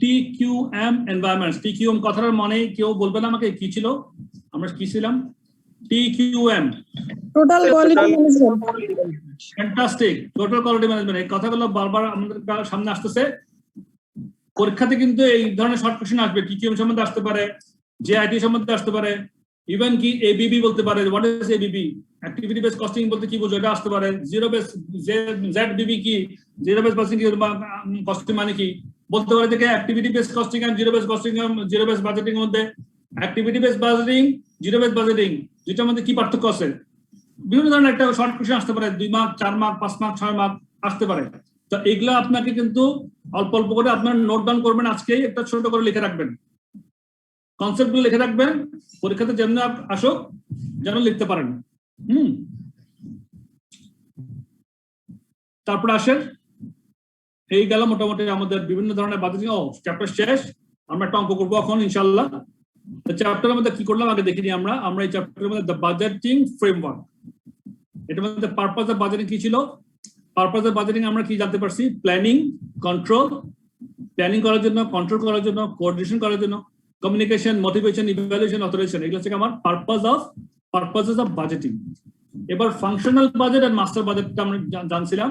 TQM environments। TQM কথার মানে কেউ বলবেন আমাকে কি ছিল? আমরা কি ছিলাম? TQM, total quality management. Fantastic, total quality management. এই কথাগুলো বারবার আমাদের সামনে আসতেছে পরীক্ষাতে, কিন্তু এই ধরনের শর্ট কোশ্চেন আসবে। TQM সম্বন্ধে আসতে পারে, JIT সম্বন্ধে আসতে পারে, ইভেন কি ABB বলতে পারে। What is ABB? Activity base costing বলতে কি বোঝো, এটা আসতে পারে। জিরো বেস ZBB কি, জিরো বেস কস্টিং কস্টিং মানে কি বলতে পারে। দেখে activity base costing and zero base costing, zero base budgeting এর মধ্যে activity base budgeting, zero base budgeting, যেটার মধ্যে কি পার্থক্য আছে? বিভিন্ন ধরনের একটা শর্ট কোশ্চেন আসতে পারে, 2 মার্ক, 4 মার্ক, 5 মার্ক, 6 মার্ক আসতে পারে। তো এগুলা আপনাকে কিন্তু অল্প অল্প করে আপনার নোট ডাউন করবেন, আজকেই একটা ছোট করে লিখে রাখবেন, কনসেপ্ট গুলো লিখে রাখবেন, পরীক্ষাতে যেমন আসুক যেন লিখতে পারেন। তারপরে আসেন, এই গেল মোটামুটি আমাদের বিভিন্ন ধরনের বাজেটিং। চ্যাপ্টার শেষ, আমরা একটা অঙ্ক করবো এখন ইনশাআল্লাহ। চ্যাপ্টারের মধ্যে কি করলাম আগে দেখিনি আমরা এই চ্যাপ্টারের মধ্যে দ্য বাজেটিং ফ্রেমওয়ার্ক। এটার মধ্যে পারপাস অফ বাজেটিং কি ছিল? পারপাস অফ বাজেটিং আমরা কি জানতে পারছি? প্ল্যানিং, কন্ট্রোল, প্ল্যানিং করার জন্য, কন্ট্রোল করার জন্য, কোঅর্ডিনেশন করার জন্য, কমিউনিকেশন, মোটিভেশন, ইভ্যালুয়েশন, অথরাইজেশন, এগুলো হচ্ছে আমার পারপাসেস অফ বাজেটিং। এবার ফাংশনাল বাজেট আর মাস্টার বাজেটটা আমরা জানছিলাম।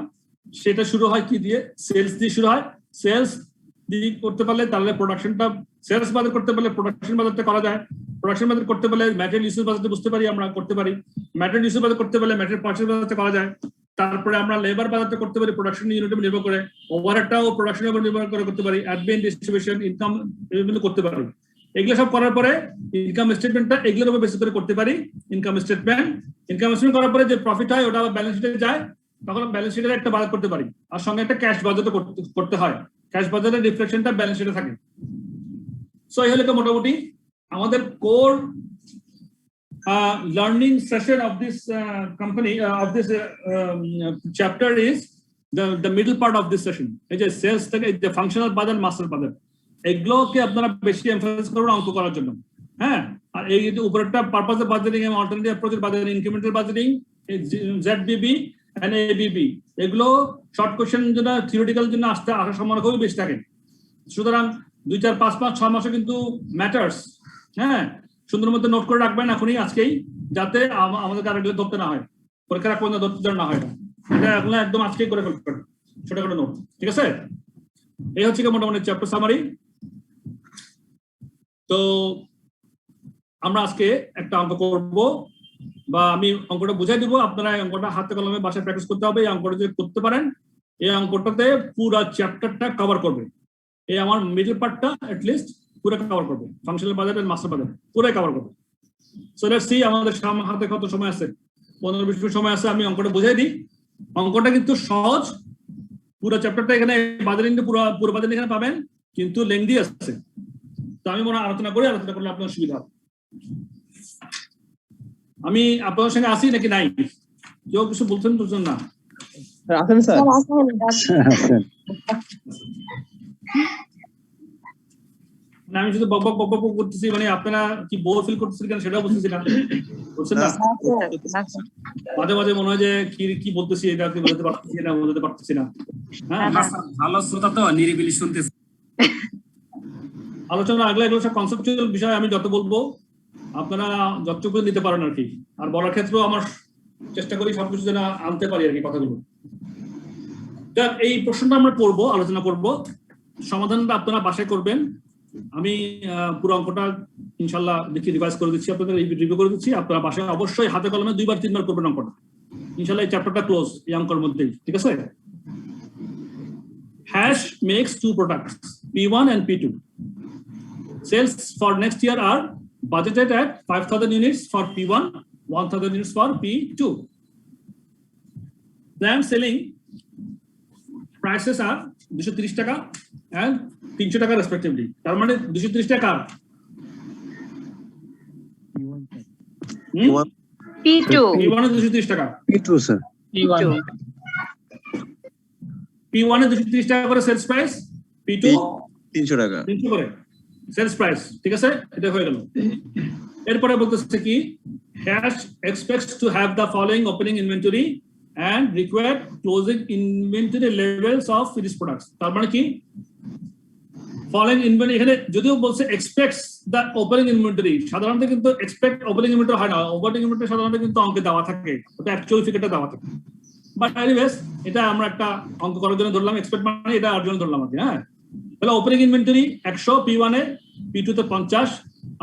সেটা শুরু হয় কি দিয়ে? সেলস দিয়ে শুরু হয়। সেলস দিয়ে করতে পারলে তাহলে প্রোডাকশনটা, সেলস বাজেট করতে পারলে প্রোডাকশন বাজেটটা করা যায়। প্রোডাকশন বাজেট করতে পারলে ম্যাটেরিয়াল ইউসেজ বাজেট বুঝতে পারি, আমরা করতে পারি। ম্যাটেরিয়াল ইউসেজ বাজেট করতে পারলে ম্যাটেরিয়াল পারচেজ বাজেটটা করা যায়। তারপরে আমরা লেবার বাজেটটা করতে পারি প্রোডাকশন ইউনিটের উপর নির্ভর করে, ওভারহেডটাও প্রোডাকশনের উপর নির্ভর করে করতে পারি, অ্যাডমিন, ডিস্ট্রিবিউশন, ইনকাম, এগুলো করতে পারি। এগুলো সব করার পরে ইনকাম স্টেটমেন্টটা এগুলোর উপর বেস করে করতে পারি। ইনকাম স্টেটমেন্ট করার পরে যে প্রফিট হয় ওটা আবার ব্যালেন্স শিটে যায়, তখন ব্যালেন্স শিটের একটা বাজেট করতে পারি। আর সঙ্গে একটা ক্যাশ বাজেটও করতে হয়। ক্যাশ বাজেটের রিফ্লেকশনটা ব্যালেন্স শিটে থাকে। সো এই হলো মোটামুটি আমাদের core learning session of this company of this chapter is the middle part of this session. এই যে সেলস থেকে যে ফাংশনাল বাজেট, মাস্টার বাজেট, এগুলোকে আপনারা বেশি এমফাসাইজ করুন অঙ্ক করার জন্য। হ্যাঁ, আর এই যে উপরেরটা পারপাস অফ বাজেটিং এবং অল্টারনেটিভ অ্যাপ্রোচের বাজেটিং, incremental budgeting, ZBB and ABB, এগুলো শর্ট কোশ্চেন জন্য, থিওরিটিক্যাল জন্য আসার সম্ভাবনা খুবই বেশি থাকে। সুতরাং 2, 4, 5 মাস, 6 মাসে কিন্তু ম্যাটার্স। হ্যাঁ, সুন্দর মতো নোট করে রাখবেন এখনই, আজকেই, যাতে আমাদের কারণে ধরতে না হয়, পরীক্ষা রাখবেন ধরতে না হয়। এটা এখন একদম আজকেই করে ফেলবেন, ছোটখাটো নোট। ঠিক আছে? এই হচ্ছে কি মোটামুটি চ্যাপ্টার সামারি। তো আমরা আজকে একটা অঙ্ক করব, বা আমি অঙ্কটা বুঝাই দিব, আপনারা এই অঙ্কটা হাতে কলমে বাসায় প্র্যাকটিস করতে হবে। এই অঙ্কটা যদি করতে পারেন, এই অঙ্কটাতে পুরো চ্যাপ্টারটা কভার করবে। এই আমার মিডল পার্টটা অ্যাটলিস্ট পুরো কভার করবে, functional budget and master budget পুরো কভার করবে। সো লেটস সি আমাদের হাতে কত সময় আছে। 15-20 মিনিট সময় আছে। আমি অঙ্কটা বুঝাই দিই। অঙ্কটা কিন্তু সহজ, পুরো চ্যাপ্টারটা এখানে বাজেটিং পুরো বাজেট এখানে পাবেন, কিন্তু লেংদি আছে। তো আমি মনে আলোচনা করলে আপনার সুবিধা হবে। আমি আপনাদের সঙ্গে আসি নাকি নাই? কেউ কিছু বলছেন না? আছেন স্যার? না, আমি শুধু বক বক করতেছি, মানে আপনারা কি বোর ফিল করতেছেন কেন সেটাও বুঝতেছি না, বুঝছেন না? মাঝে মাঝে মনে হয় যে কি বলতেছি এটা কি বলতে পারতেছি না, বলতে পারতেছি না। হ্যাঁ, ভালো শ্রোতা তো নিরিবিলি শুনতেছি। আলোচনা আগলে এগুলো সব কনসেপচুয়াল বিষয়, আমি যত বলবো আপনারা যতটুকু নিতে পারেন আর কি। আর বলার ক্ষেত্রেও আমার চেষ্টা করি সবকিছু যেন আনতে পারি আর কি কথাগুলো। এই প্রশ্নটা আমরা পড়বো, আলোচনা করব, সমাধানটা আপনারা বাসায় করবেন। আমি পুরো অঙ্কটা ইনশাল্লাহ দেখি রিভাইজ করে দিচ্ছি, আপনাদের রিভিউ করে দিচ্ছি। আপনারা বাসায় অবশ্যই হাতে কলমে 2-3 বার করবেন অঙ্কটা। ইনশাল্লাহ এই চ্যাপ্টারটা ক্লোজ এই অঙ্কের মধ্যেই, ঠিক আছে? Hash makes 2 products, P1 and P2. Sales for next year are budgeted at 5,000 units for P1, 1,000 units for P2. Planned selling prices are 230 টাকা and 300 টাকা respectively. তার মানে 230 টাকা P2. P1 এ 230 টাকা, P2 sir. P2. P1 এ 230 টাকা করে সেলস প্রাইস, P2 300 টাকা 300 করে সেলস প্রাইস, ঠিক আছে? এটা হয়ে গেল। এরপরে বলতেছে কি Hash expects to have the following opening inventory and required closing inventory levels of finished products. তার মানে কি following inventory, এখানে যদিও বলছে expects the opening inventory, সাধারণত কিন্তু expect opening inventory হয় না, opening inventory সাধারণত কিন্তু অঙ্কে দেওয়া থাকে, ওটা অ্যাকচুয়াল ফিগারটা দেওয়া থাকে। বাট এনিওয়েজ এটা আমরা একটা অঙ্ক করার জন্য ধরলাম, এক্সপেক্ট মানে এটা আর জন্য ধরলাম আর কি। হ্যাঁ, তাহলে ওপেনিং ইনভেন্টরি 100 P1 এ, P2 তে 50,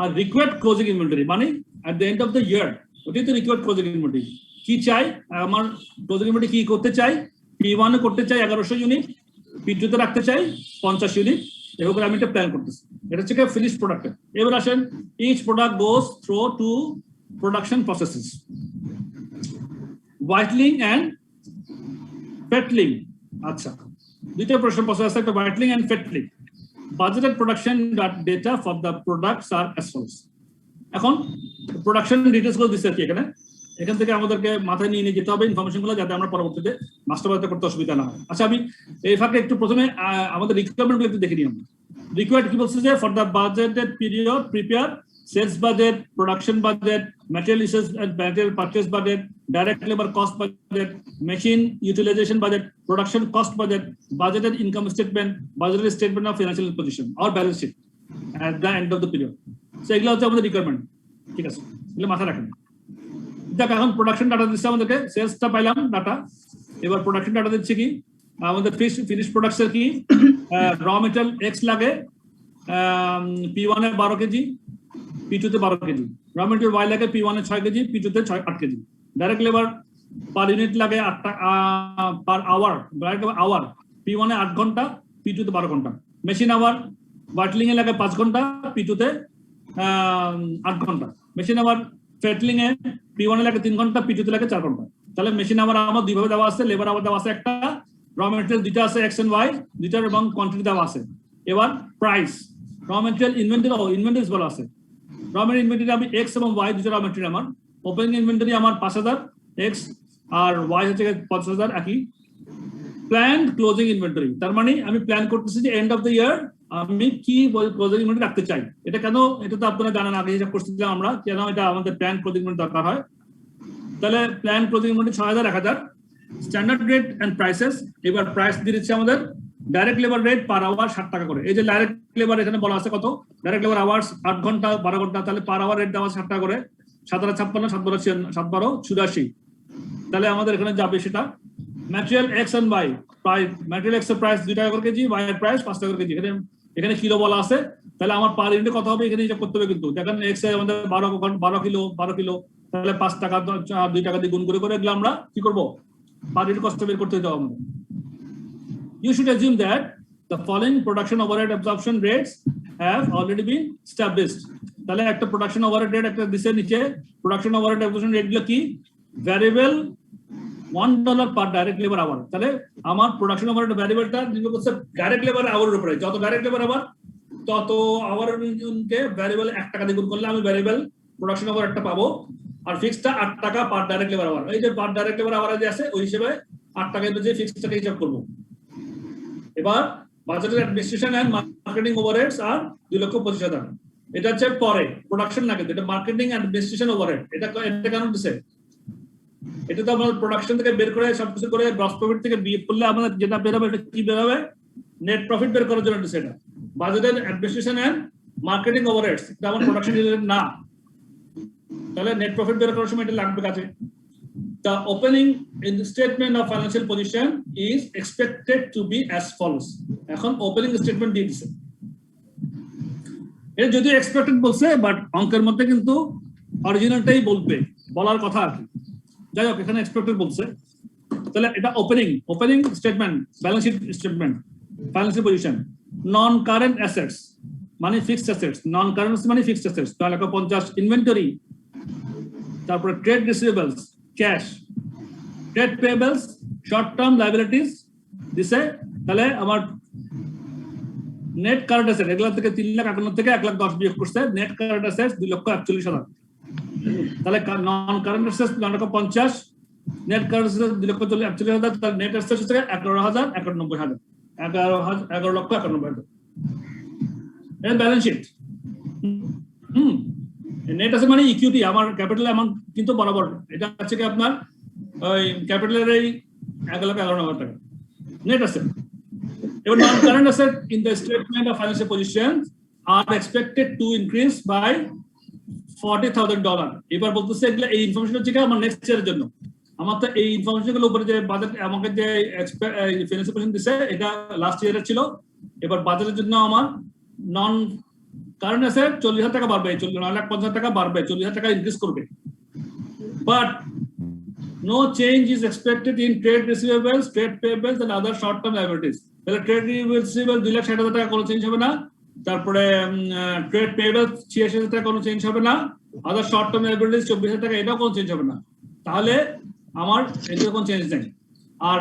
আর রিকোয়ার্ড ক্লোজিং ইনভেন্টরি মানে at the end of the year, ওটাই তো রিকোয়ার্ড ক্লোজিং ইনভেন্টরি। কি চাই আমার ক্লোজিং ইনভেন্টরি, কি করতে চাই? P1 এ করতে চাই 1100 ইউনিট, P2 তে রাখতে চাই 50 ইউনিট, এভাবে আমি এটা প্ল্যান করতেছি। এটা হচ্ছে ফিনিশ প্রোডাক্ট। এবার আসেন, each product goes through two production processes, whiteling and fettling. আচ্ছা, দুইটা প্রসেস আছে, একটা whiteling and fettling. Budgeted production data for the products are as follows. এখন প্রোডাকশন ডিটেইলস গুলো দিচ্ছে কি এখান থেকে আমাদেরকে মাথায় নিয়ে যেতে হবে ইনফরমেশন গুলো, যাতে আমরা পরবর্তীতে বাস্তবায়িত করতে অসুবিধা না হয়। আচ্ছা, আমি এই ফাঁকে একটু প্রথমে আমাদের রিকোয়ারমেন্ট গুলো একটু দেখে নিই। আমরা রিকোয়ার্ড কি বলছে যে for the budgeted period prepare sales budget, production budget, material usage and material purchase budget, direct labor cost budget, machine utilization budget, production cost budget, budgeted income statement, budgeted statement of financial position or balance sheet at the end of the period. So এগুলো হচ্ছে আমাদের রিকোয়ারমেন্ট, ঠিক আছে? এগুলো মাথায় রাখেন। দেখ, এখন প্রোডাকশন ডাটা দিচ্ছে আমাদেরকে, সেলসটা পাইলাম ডাটা। এবার প্রোডাকশন ডাটা দিচ্ছে কি আমাদের ফিনিশ প্রোডাক্টসের কি র মেটেরিয়াল এক্স লাগে, P1 এ 12 কেজি, P2 তে 12 কেজি। র মেটেরিয়াল ওয়াই লাগে, P1 এ 6 কেজি, P2 তে 8 kg. Direct labour per unit লাগে 8 টাকা per hour, direct hour P1 এ 8 ঘন্টা, P2 তে 12 ঘন্টা। মেশিন আওয়ার হোয়াইটলিং এ লাগে 5 ঘন্টা, P2 তে 8 ঘন্টা। মেশিন আওয়ার ফেটলিং এ P1 এ লাগে 3 ঘন্টা, P2 তে লাগে 4 ঘন্টা। তাহলে মেশিন আওয়ার আমার দুইভাবে দেওয়া আছে, লেবার আওয়ার দেওয়া আছে একটা, র মেটেরিয়াল দুইটা আছে এক্স এন্ড ওয়াই দুইটার এবং কোয়ান্টিটি দেওয়া আছে। এবার প্রাইস, র মেটেরিয়াল ইনভেন্টরিজ বলা আছে। র মেটেরিয়াল ইনভেন্টরি আমি এক্স এবং ওয়াই দুটো র মেটেরিয়াল, আমার ওপেনিং ইনভেন্টরি আমার 5000 এক্স আর ওয়াই হচ্ছে 5000 একই। প্ল্যান্ড ক্লোজিং ইনভেন্টরি, তার মানে আমি প্ল্যান করতেছি যে এন্ড অফ দ্য ইয়ার আমি কি ক্লোজিং ইনভেন্টরি রাখতে চাই। এটা কেন, এটা তো আপনারা জানেন, আগে হিসাব করছিলাম আমরা কেন এটা আমাদের প্ল্যান ক্লোজিং ইনভেন্টরি দরকার হয়। তাহলে plan closing inventory 6000 1000। Standard rate and prices, এবার প্রাইস দিয়ে দিচ্ছে আমাদের direct labour rate per hour 60 টাকা করে। এই যে ডাইরেক্ট লেবার এখানে বলা আছে কত, ডাইরেক্ট লেবার আওয়ার্স 8 ঘন্টা 12 ঘন্টা, তাহলে পার আওয়ার রেট দেওয়া 60 টাকা করে। 756 712 84। তাহলে আমাদের এখানে যাবে সেটা material X and Y price, material X এর প্রাইস 2 টাকা করে কেজি, ওয়াই এর প্রাইস 5 টাকা করে কেজি। এখানে কিলো বলা আছে, তাহলে আমার পার ইউনিটে কত হবে এখানে হিসাব করতে হবে। কিন্তু দেখেন এক্স এ আমাদের 12 কিলো, তাহলে 5 টাকা 2 টাকা দিয়ে গুণ করে এগুলো আমরা কি করব, পার ইউনিট কষ্ট বের করতে হবে আমাদের। You should assume that the following production overhead absorption rates have already been established. তাহলে একটা প্রোডাকশন ওভারহেড রেট একটা দিছে নিচে, প্রোডাকশন ওভারহেড অ্যাবজর্পশন রেট গুলো কি variable $1 per direct labour hour. তাহলে আমার প্রোডাকশন ওভারহেড ভ্যারিয়েবলটা নির্ভর করছে ডাইরেক্ট লেবার আওয়ারের উপরে, যত ডাইরেক্ট লেবার আওয়ার তত আওয়ারের কে ভ্যারিয়েবল 1 টাকা দিয়ে গুণ করলে আমি ভ্যারিয়েবল প্রোডাকশন ওভারহেডটা পাবো, আর ফিক্সডটা 8 টাকা পার ডাইরেক্ট লেবার আওয়ার। এই যে পার ডাইরেক্ট লেবার আওয়ার যে আছে ওই হিসেবে 8 টাকা যে ফিক্সডটাকে হিসাব করব। এবার বাজেটের অ্যাডমিনিস্ট্রেশন এন্ড মার্কেটিং ওভারহেডস আর 2,25,000। এটা হচ্ছে পরে প্রোডাকশন না, কিন্তু এটা মার্কেটিং এন্ড অ্যাডমিনিস্ট্রেশন ওভারহেড। এটা কেন দিছে, এটা তো আমরা প্রোডাকশন থেকে বের করে সবকিছু করে গ্রস প্রফিট থেকে বিয়োগ করলে আমাদের যেটা বের হবে এটা কি বের হবে, নেট প্রফিট বের করার জন্য দিছে এটা। বাজেটের অ্যাডমিনিস্ট্রেশন এন্ড মার্কেটিং ওভারহেডস এটা আমার প্রোডাকশন রিলেটেড না, তাহলে নেট প্রফিট বের করার সময় এটা লাগবে কাছে। The opening in the statement of financial position is expected to be as follows. এখন opening statement দিয়ে দিছে এটা যদিও এক্সপেক্টেড বলছে, বাট অঙ্কের মধ্যে কিন্তু অরিজিনালটাই বলার কথা আর কি। যাই হোক, এখানে এক্সপেক্টেড বলছে। তাহলে এটা opening statement, balance sheet statement, financial position, non current assets মানে ফিক্সড অ্যাসেটস, নন কারেন্ট মানে ফিক্সড অ্যাসেটস 9,50,000, ইনভেন্টরি, তারপরে trade receivables, cash, trade payables, short term liabilities দিছে। তাহলে আমার নেট কারেন্ট অ্যাসেট এগুলা থেকে 3,51,000 থেকে 1,10,000 বিয়োগ করছে, নেট কারেন্ট অ্যাসেটস 2,41,000। তাহলে নন current assets 9,50,000, net current assets 2,41,000, তাহলে নেট অ্যাসেটস হচ্ছে 11,91,000, 11,91,000। এটা ব্যালেন্স শিট। নেট অ্যাসেট মানে ইকুইটি, আমার ক্যাপিটাল অ্যামাউন্ট কিন্তু বরাবর এটা হচ্ছে কি আপনার ওই ক্যাপিটালের এই 1,11,000 টাকা net asset. Even non-current assets in the statement of financial positions are expected to increase by $40,000. এবার বলতেছে এগুলা এই ইনফরমেশন হচ্ছে কি আমার নেক্সট ইয়ারের জন্য। আমার তো এই ইনফরমেশন গুলো উপরে যে বাজেট আমাকে যে ফাইন্যান্সিয়াল পজিশন দিছে এটা লাস্ট ইয়ারের ছিল। এবার বাজেটের জন্য আমার নন কারেন্ট অ্যাসেট 40,000 টাকা বাড়বে, 9,50,000 টাকা বাড়বে, 40,000 টাকা ইনক্রিজ করবে। But no change is expected in trade receivables, trade payables and other short term liabilities. তাহলে ট্রেড রিসিভেবল 2,60,000 টাকা কোনো চেঞ্জ হবে না, তারপরে ট্রেড পেয়েবল 86,000 টাকা কোনো চেঞ্জ হবে না, আদার শর্ট টার্ম লায়াবিলিটিস 24,000 টাকা এটাও কোনো চেঞ্জ হবে না। তাহলে আমার এতে কোনো চেঞ্জ নেই। আর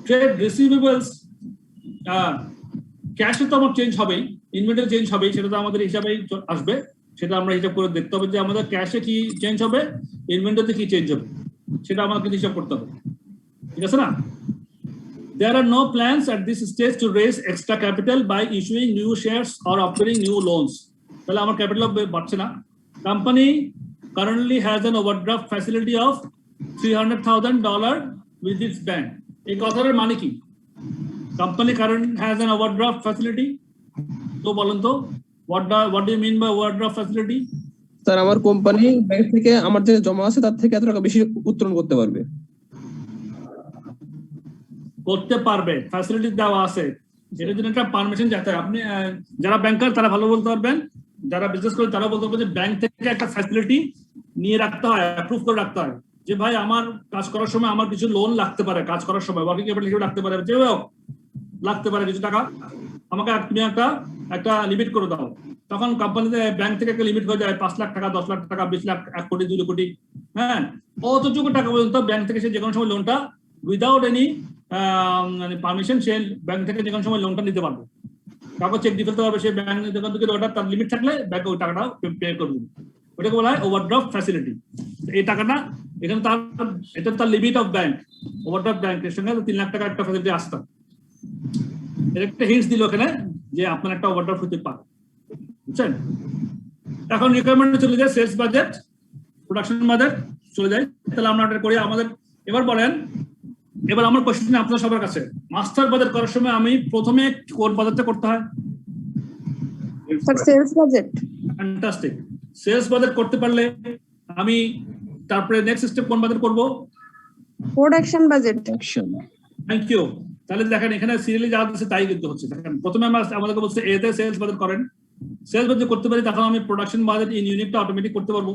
ট্রেড রিসিভেবলস ক্যাশে তো আমার চেঞ্জ হবেই, ইনভেন্টরি চেঞ্জ হবেই, সেটা তো আমাদের হিসাবেই আসবে, সেটা আমরা হিসাব করে দেখতে হবে যে আমাদের ক্যাশে কি চেঞ্জ হবে, ইনভেন্টরিতে কি চেঞ্জ হবে, সেটা আমাকে হিসাব করতে হবে। ঠিক আছে না? There are no plans at this stage to raise extra capital by issuing new shares or offering new loans. তাহলে আমার ক্যাপিটাল বাড়ছে না। Company currently has an overdraft facility of $300,000 with its bank. এই কথার মানে কি? Company currently has an overdraft facility. তো বলেন তো what do you mean by overdraft facility? Sir আমার কোম্পানি ব্যাংক থেকে আমার যে জমা আছে তার থেকে এত টাকা বেশি উত্তোলন করতে পারবে। ফ্যাসিলিটি দেওয়া আছে, এটার জন্য একটা পারমিশন যেতে হয়। আপনি যারা ব্যাংকার তারা ভালো বলতে পারবেন, যারা বিজনেস করে তারা বলতে পারবেন যে ব্যাংক থেকে একটা ফ্যাসিলিটি নিয়ে রাখতে হয়, অ্যাপ্রুভ করে রাখতে হয় যে ভাই আমার কাজ করার সময় আমার কিছু লোন লাগতে পারে, কাজ করার সময় ওয়ার্কিং ক্যাপিটাল হিসেবে লাগতে পারে, যে লাগতে পারে কিছু টাকা, আমাকে তুমি একটা লিমিট করে দাও। তখন কোম্পানিতে ব্যাংক থেকে একটা লিমিট হয়ে যায় 5 লাখ টাকা, 10 লাখ টাকা, 20 লাখ, 1 কোটি, 2 কোটি। হ্যাঁ, অতটুকু টাকা পর্যন্ত ব্যাংক থেকে সে যে কোনো সময় লোনটা উইদাউট এনি পারমিশন সে ব্যাংক থেকে যে কোনো সময় লোনটা নিতে পারবে। কাগজ চেক দিয়ে ফেলতে পারবে, সে ব্যাংক দোকান থেকে ওটা তার লিমিট থাকলে ব্যাংক ওই টাকাটা পে করে দেবে। ওটাকে বলা হয় ওভারড্রাফট ফ্যাসিলিটি। এই টাকাটা এখানে এটা তার লিমিট অফ ব্যাংক, ওভারড্রাফট ব্যাংকের সঙ্গে 3 লাখ টাকা একটা ফ্যাসিলিটি আসতো। এর একটা হিন্টস দিল এখানে যে আপনার একটা ওভারড্রাফট হতে পারে, বুঝছেন? এখন রিকোয়ারমেন্ট চলে যায় সেলস বাজেট, প্রোডাকশন বাজেট চলে যায়। তাহলে আমরা এটা করি। আমাদের এবার বলেন, এবার আমার কোশ্চেন আপনার সবার কাছে, মাস্টার বাজেট করার সময় আমি প্রথমে কোন বাজেটটা করতে হয়? Sales budget. Fantastic. Sales budget করতে পারলে আমি তারপরে নেক্সট স্টেপ কোন বাজেট করব? Production budget. Thank you. তাহলে দেখেন এখানে সিরিয়ালি যা আছে তাই কিন্তু হচ্ছে। দেখেন প্রথমে আমাদেরকে বলছে এতে সেলস বাজেট করেন, সেলস বাজেট করতে পারি, তখন আমি প্রোডাকশন বাজেট ইন ইউনিটটা অটোমেটিক করতে পারবো।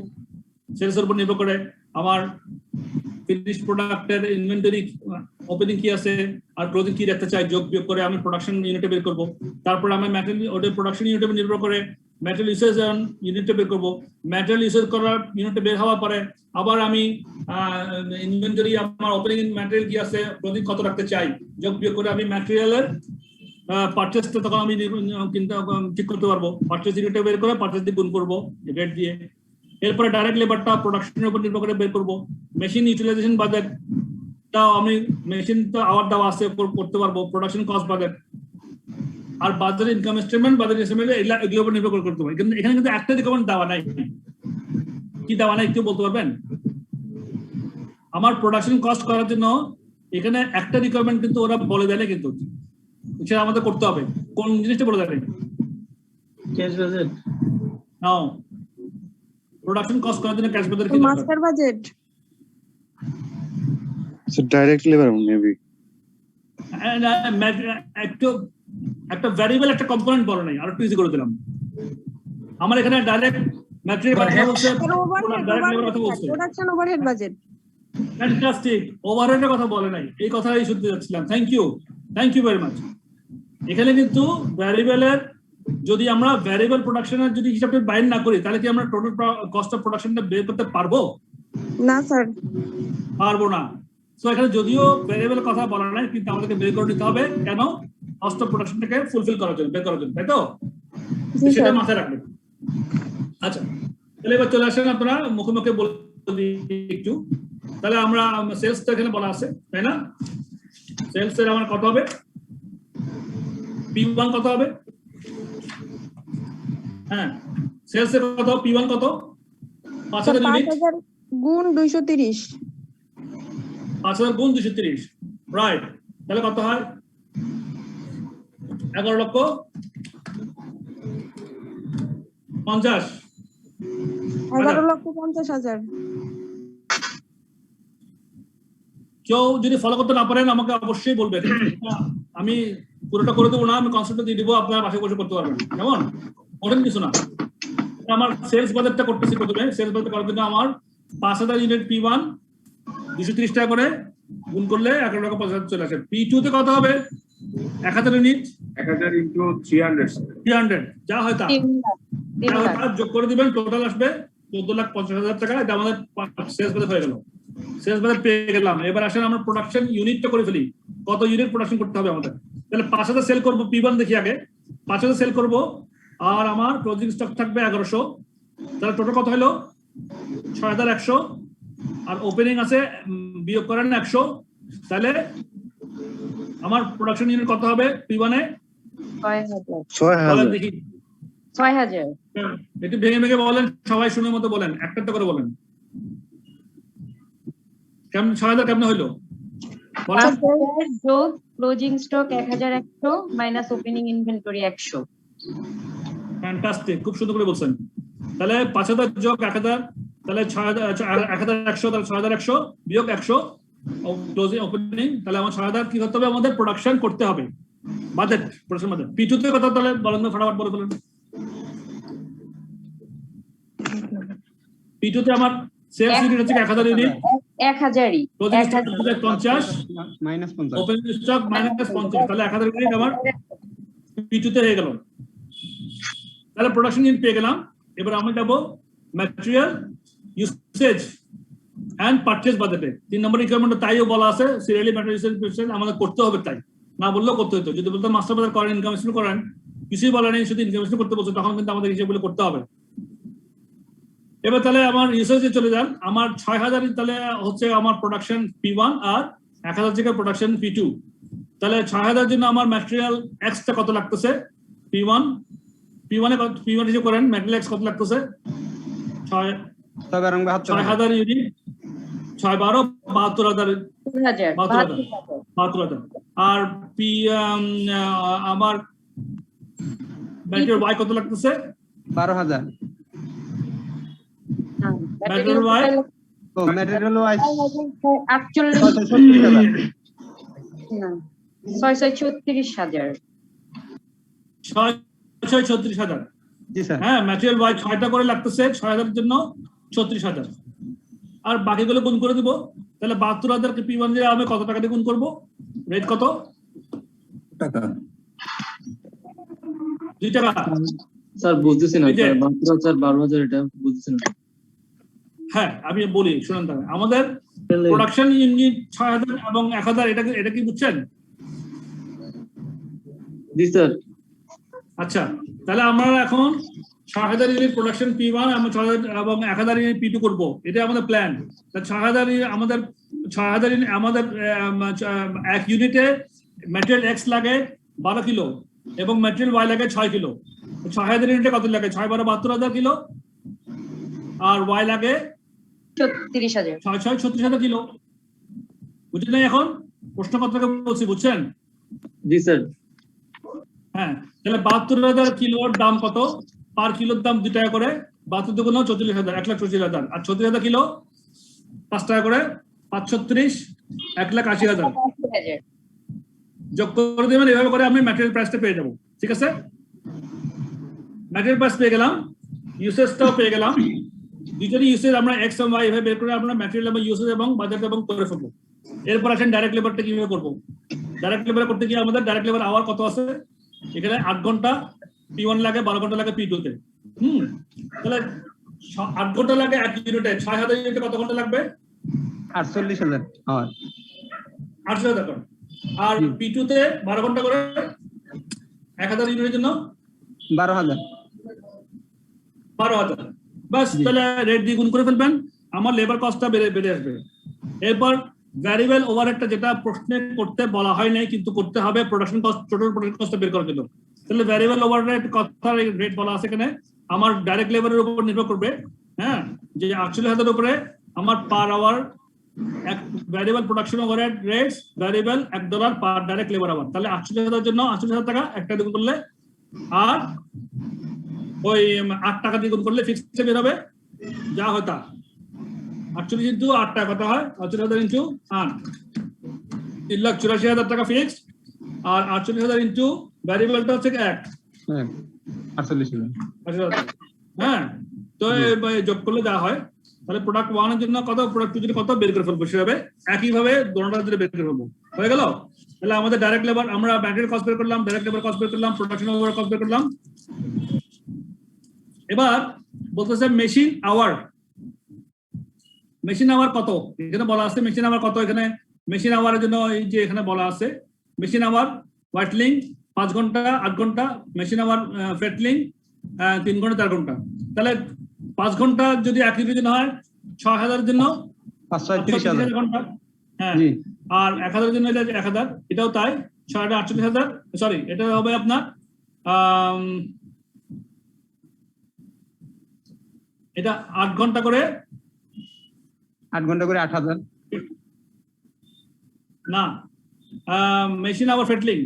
সেলসের উপর নির্ভর করে আমার ফিনিশ প্রোডাক্টের ইনভেন্টরি ওপেনিং কি আছে আর ক্লোজিং কি রাখতে চাই, যোগ বিয়োগ করে আমি প্রোডাকশন ইউনিটে বের করবো। তারপর আমি ম্যাটেরিয়াল ওদের প্রোডাকশন ইউনিটে নির্ভর করে ম্যাটেরিয়াল ইউসেজ ইউনিটে বের করবো। ম্যাটেরিয়াল ইউসেজ করার ইউনিটে বের হওয়ার পরে আবার আমি ইনভেন্টরি আমার ওপেনিং ম্যাটেরিয়াল কি আছে, ক্লোজিং কত রাখতে চাই, যোগ বিয়োগ করে আমি ম্যাটেরিয়ালের পারচেসটা তখন আমি ঠিক করতে পারবো। পারচেস ইউনিটে বের করে পারচেস দিয়ে গুণ করবো রেট দিয়ে। এরপরে ডাইরেক্ট লেবারটা প্রোডাকশনের উপর নির্ভর করে বের করবো। মেশিন ইউটিলাইজেশন বাজেটটাও আমি মেশিন তো আওয়ার দেওয়া আছে করতে পারবো। প্রোডাকশন কস্ট বাজেট আর বাজার ইনকাম স্টেটমেন্ট, বাজার স্টেটমেন্ট এগুলোর উপর নির্ভর করে করতে পারবো। এখানে কিন্তু একটা রিকমেন্ড দেওয়া নাই। কি দেওয়া নাই কেউ বলতে পারবেন? আমার প্রোডাকশন কস্ট করার জন্য এখানে একটা রিকোয়ারমেন্ট কিন্তু ওরা বলে দেয় না, কিন্তু সেটা আমাদের করতে হবে। কোন জিনিসটা বলে দেয়? Cash budget. Now production cost করার জন্য ক্যাশ বাজেট কি? Master budget. So direct labor maybe. একটা ভ্যারিয়েবল একটা কম্পোনেন্ট বলো নাই, আর একটু ইজি করে দিলাম। আমার এখানে ডাইরেক্ট ম্যাটেরিয়াল কথা বলছে, ওভারহেড ডাইরেক্ট লেবার কথা বলছে। Production overhead budget. ফ্যান্টাস্টিক, ওভারহেডের কথা বলে নাই, এই কথাই শুনতে যাচ্ছিলাম। Thank you very much. এখানে কিন্তু ভ্যারিয়েবলের যদি আমরা ভ্যারিয়েবল প্রোডাকশনের যদি হিসাবটা বাইর না করি, তাহলে কি আমরা টোটাল কস্ট অফ প্রোডাকশনটা বের করতে পারবো? না স্যার, পারবো না। সো এখানে যদিও ভ্যারিয়েবল কথা বলা নাই, কিন্তু আমাদেরকে বের করে নিতে হবে। কেন? কস্ট অফ প্রোডাকশনটাকে ফুলফিল করার জন্য, বের করার জন্য, তাই তো? জি সেটা স্যার। মাথায় রাখবেন। আচ্ছা, তাহলে এবার চলে আসেন আপনারা মুখে মুখে বলে একটু। তাহলে আমরা সেলস তো এখানে বলা আছে, তাই না? সেলস এর আমার কত হবে? P1 কত হবে? হ্যাঁ, সেলস এর কত? P1 কত? 5000 ইউনিট। 5000 গুণ 230। 5000 গুণ 230, রাইট। তাহলে কত হয়? 11,50,000। 11,50,000। কেউ যদি ফলো করতে না পারেন আমাকে অবশ্যই বলবেন, আমি পুরোটা করে দেবো না, আমি কনসেপ্টটা দিয়ে দিব, আপনারা বাসায় বসে করতে পারবেন। কেমন? কঠিন কিছু না। আমার সেলস বাজেটটা করতেছি প্রথমে। সেলস বাজেট করার জন্য আমার 5000 ইউনিট P1 230 টাকা করে গুণ করলে 11,50,000 চলে আসে। P2 তে কত হবে? 1000 ইউনিট 1000 into 300 sir. 300, যা হয় তা, 3 লাখ। যা হয় তা যোগ করে দিবেন, টোটাল আসবে 14,50,000 টাকা। এটা আমাদের সেলস বাজেট হয়ে গেল। সেলস বাজেট পেয়ে গেলাম। এবার আসেন আমরা প্রোডাকশন ইউনিটটা করে ফেলি। কত ইউনিট প্রোডাকশন করতে হবে আমাদের? তাহলে 5000 সেল করব, P1 দেখি আগে। 5000 সেল করব, আর আমার ক্লোজিং স্টক থাকবে 1100। তাহলে টোটাল কত হলো? 6100। আর ওপেনিং আছে বিয়োগ করেন 100। তাহলে আমার প্রোডাকশন ইউনিট কত হবে P1 এ? 6000। বলেন দেখি, 6000। একটু ভেঙে ভেঙে বলেন, সবাই শুনে মতো বলেন, একটা করে বলেন। কেমন 6000 কেমন হইলো? বলেন। যোগ closing stock 1100 minus opening inventory 100। Fantastic, খুব সুন্দর করে বলছেন। তাহলে 5000 যোগ 1000, তাহলে 1100, তাহলে 6100 বিয়োগ 100 ক্লোজিং ওপেনিং। তাহলে আমার 6000 কি করতে হবে? আমাদের প্রোডাকশন করতে হবে। Budget, production budget. P2 তে কত? তাহলে বলেন না, ফটাফট বলে ফেলেন। P2 তে আমার সেলস ইউনিট হচ্ছে 1000 ইউনিট, 1000ই closing stock 50 minus 50 opening stock -50। তাহলে 1000 ইউনিট আমার P2 তে হয়ে গেল। তাহলে প্রোডাকশন ইউনিট পেয়ে গেলাম। এবার আমরা যাব ম্যাটেরিয়াল ইউসেজ এন্ড পারচেজ বাজেটে। 3 নম্বর রিকোয়ারমেন্টে তাইও বলা আছে, সিরিয়ালি ম্যাটেরিয়াল ইউসেজ আমাদের করতে হবে। তাই না বললেও করতে হতো। যদি বলতো মাস্টার বাজার করেন, ইনকাম স্টেটমেন্ট করেন, কিছুই বলা নেই, শুধু ইনকাম স্টেটমেন্ট করতে বলছো, তখন কিন্তু আমাদের হিসাবগুলো করতে হবে। এবার তাহলে আমার ইউসেজে চলে যান। আমার 6000 তাহলে হচ্ছে আমার প্রোডাকশন P1, আর 1000 থেকে প্রোডাকশন P2। তাহলে 6000 জন্য আমার ম্যাটেরিয়াল এক্সটা কত লাগতেছে? P1 হিসেবে করেন, ম্যাটেরিয়াল এক্স কত লাগতেছে? 6000 ইউনিট, 612 72000। 72000। আর আমার ম্যাটেরিয়াল ওয়াই কত লাগতেছে? 12000 ম্যাটেরিয়াল ওয়াই তো ম্যাটেরিয়াল ওয়াইজ 48 না 636,000। 36,000। জি স্যার। হ্যাঁ, ম্যাটেরিয়াল ওয়াই 6টা করে লাগতেছে 6000 এর জন্য 36,000। আর বাকিগুলো গুণ করে দিব। তাহলে 72,000 কে P1 দিয়ে আমি কত টাকা দিয়ে গুণ করব? রেট কত? টাকা 2 টাকা। স্যার বুঝতেছি না স্যার, 72,000 12,000 এটা বুঝতেছি না। হ্যাঁ, আমি বলি শুনুন। তাহলে আমাদের প্রোডাকশন ইউনিট 6000 এবং 1000, এটা কি বুঝছেন? জি স্যার। আচ্ছা, তাহলে আমরা এখন 6000 ইউনিট প্রোডাকশন P1 এবং 1000 ইউনিট P2 করব। এটা আমাদের প্ল্যান। 6000 আমাদের 6000 আমাদের এক ইউনিটে ম্যাটেরিয়াল এক্স লাগে 12 কিলো এবং ম্যাটেরিয়াল ওয়াই লাগে 6 কিলো। 6000 ইউনিটে কত লাগে? 6 12 72,000 কিলো, আর ওয়াই লাগে 36,000। 36,000 কিলো। বুঝলেন এখন প্রশ্ন কত টাকা বলছি? বুঝছেন? জি স্যার। হ্যাঁ, তাহলে 72,000 কিলোর দাম কত? পার কিলোর দাম 2 টাকা করে। 72 দুগুণ 44,000, 1,40,000। আর 36,000 কিলো 5 টাকা করে, 5 36 1,80,000। যোগ করে দেবেন, এভাবে করে আমি ম্যাটেরিয়াল প্রাইসটা পেয়ে যাবো। ঠিক আছে? ম্যাটেরিয়াল প্রাইস পেয়ে গেলাম, ইউসেজটাও পেয়ে গেলাম। দুইটারই ইউসেজ আমরা এক্স এবং ওয়াই এভাবে বের করে আমরা ম্যাটেরিয়াল এবং ইউসেজ এবং বাজেট এবং করে ফেলবো। এরপর আসেন ডাইরেক্ট লেবারটা কিভাবে করবো। ডাইরেক্ট লেবার করতে গিয়ে আমাদের ডাইরেক্ট লেবার আওয়ার কত আছে, এখানে 8 ঘন্টা P1 লাগে, 12 ঘন্টা লাগে P2 তে। তাহলে 8 ঘন্টা লাগে 1 ইউনিটে, 6000 ইউনিটে কত ঘন্টা লাগবে? 48,000 আওয়ার। 8000 টাকা। আর P2 তে 12 ঘন্টা করে 1000 ইউনিটের জন্য 12,000। 12,000। বাস, তাহলে রেট দিয়ে গুণ করে ফেলবেন, আমার লেবার কস্টটা বেড়ে আসবে। এরপর ভ্যারিয়েবল ওভারহেডটা যেটা প্রশ্নে করতে বলা হয় নাই কিন্তু করতে হবে প্রোডাকশন কস্ট, টোটাল প্রোডাকশন কস্টটা বের করার জন্য। তাহলে ভ্যারিয়েবল ওভারহেড কথা রেট বলা আছে এখানে, আমার ডাইরেক্ট লেবারের উপর নির্ভর করবে। হ্যাঁ, যে 48,000 উপরে আমার per hour variable production overhead rates variable $1 per direct labour hour. তাহলে 48,000 জন্য 48,000 টাকা একটা গুণ করলে, আর ওই 8 টাকা দিয়ে গুণ করলে ফিক্সড বের হবে যা হয় তা। 48 ইন্টু 8 টাকা কত হয়? 48,000 ইন্টু 8, 3,84,000 টাকা ফিক্সড। আর 48,000 ইন্টু ভ্যারিয়েবলটা হচ্ছে 1, 48,000। হ্যাঁ, তো যোগ করলে যা হয়, তাহলে প্রোডাক্ট 1 এর জন্য কত, প্রোডাক্ট 2 এর জন্য কত বের করে ফেলবো সেভাবে একইভাবে দোনোটার জন্য বের করে ফেলবো। হয়ে গেল? তাহলে আমাদের ডাইরেক্ট লেবার, আমরা ম্যাটেরিয়াল কস্ট বের করলাম, ডাইরেক্ট লেবার কস্ট বের করলাম, প্রোডাকশন ওভার কস্ট বের করলাম। এবার বলতেছে মেশিন আওয়ার। মেশিন আওয়ার কত এখানে বলা আছে, মেশিন আওয়ার কত এখানে, মেশিন আওয়ারের জন্য এই যে এখানে বলা আছে মেশিন আওয়ার হোয়াইটলিং 5 ঘন্টা 8 ঘন্টা, মেশিন আওয়ার ফেটলিং 3 ঘন্টা 4 ঘন্টা। তাহলে 5 ঘন্টা যদি 1 ইউনিটের জন্য হয় 6,000 এর জন্য 530,000 ঘন্টা। হ্যাঁ, জি। আর 1000 এর জন্য এটা 1000, এটাও তাই 48,000। সরি, এটা হবে আপনার এটা 8 ঘন্টা করে, 8 ঘন্টা করে 8,000। না, মেশিন আওয়ার ফেটলিং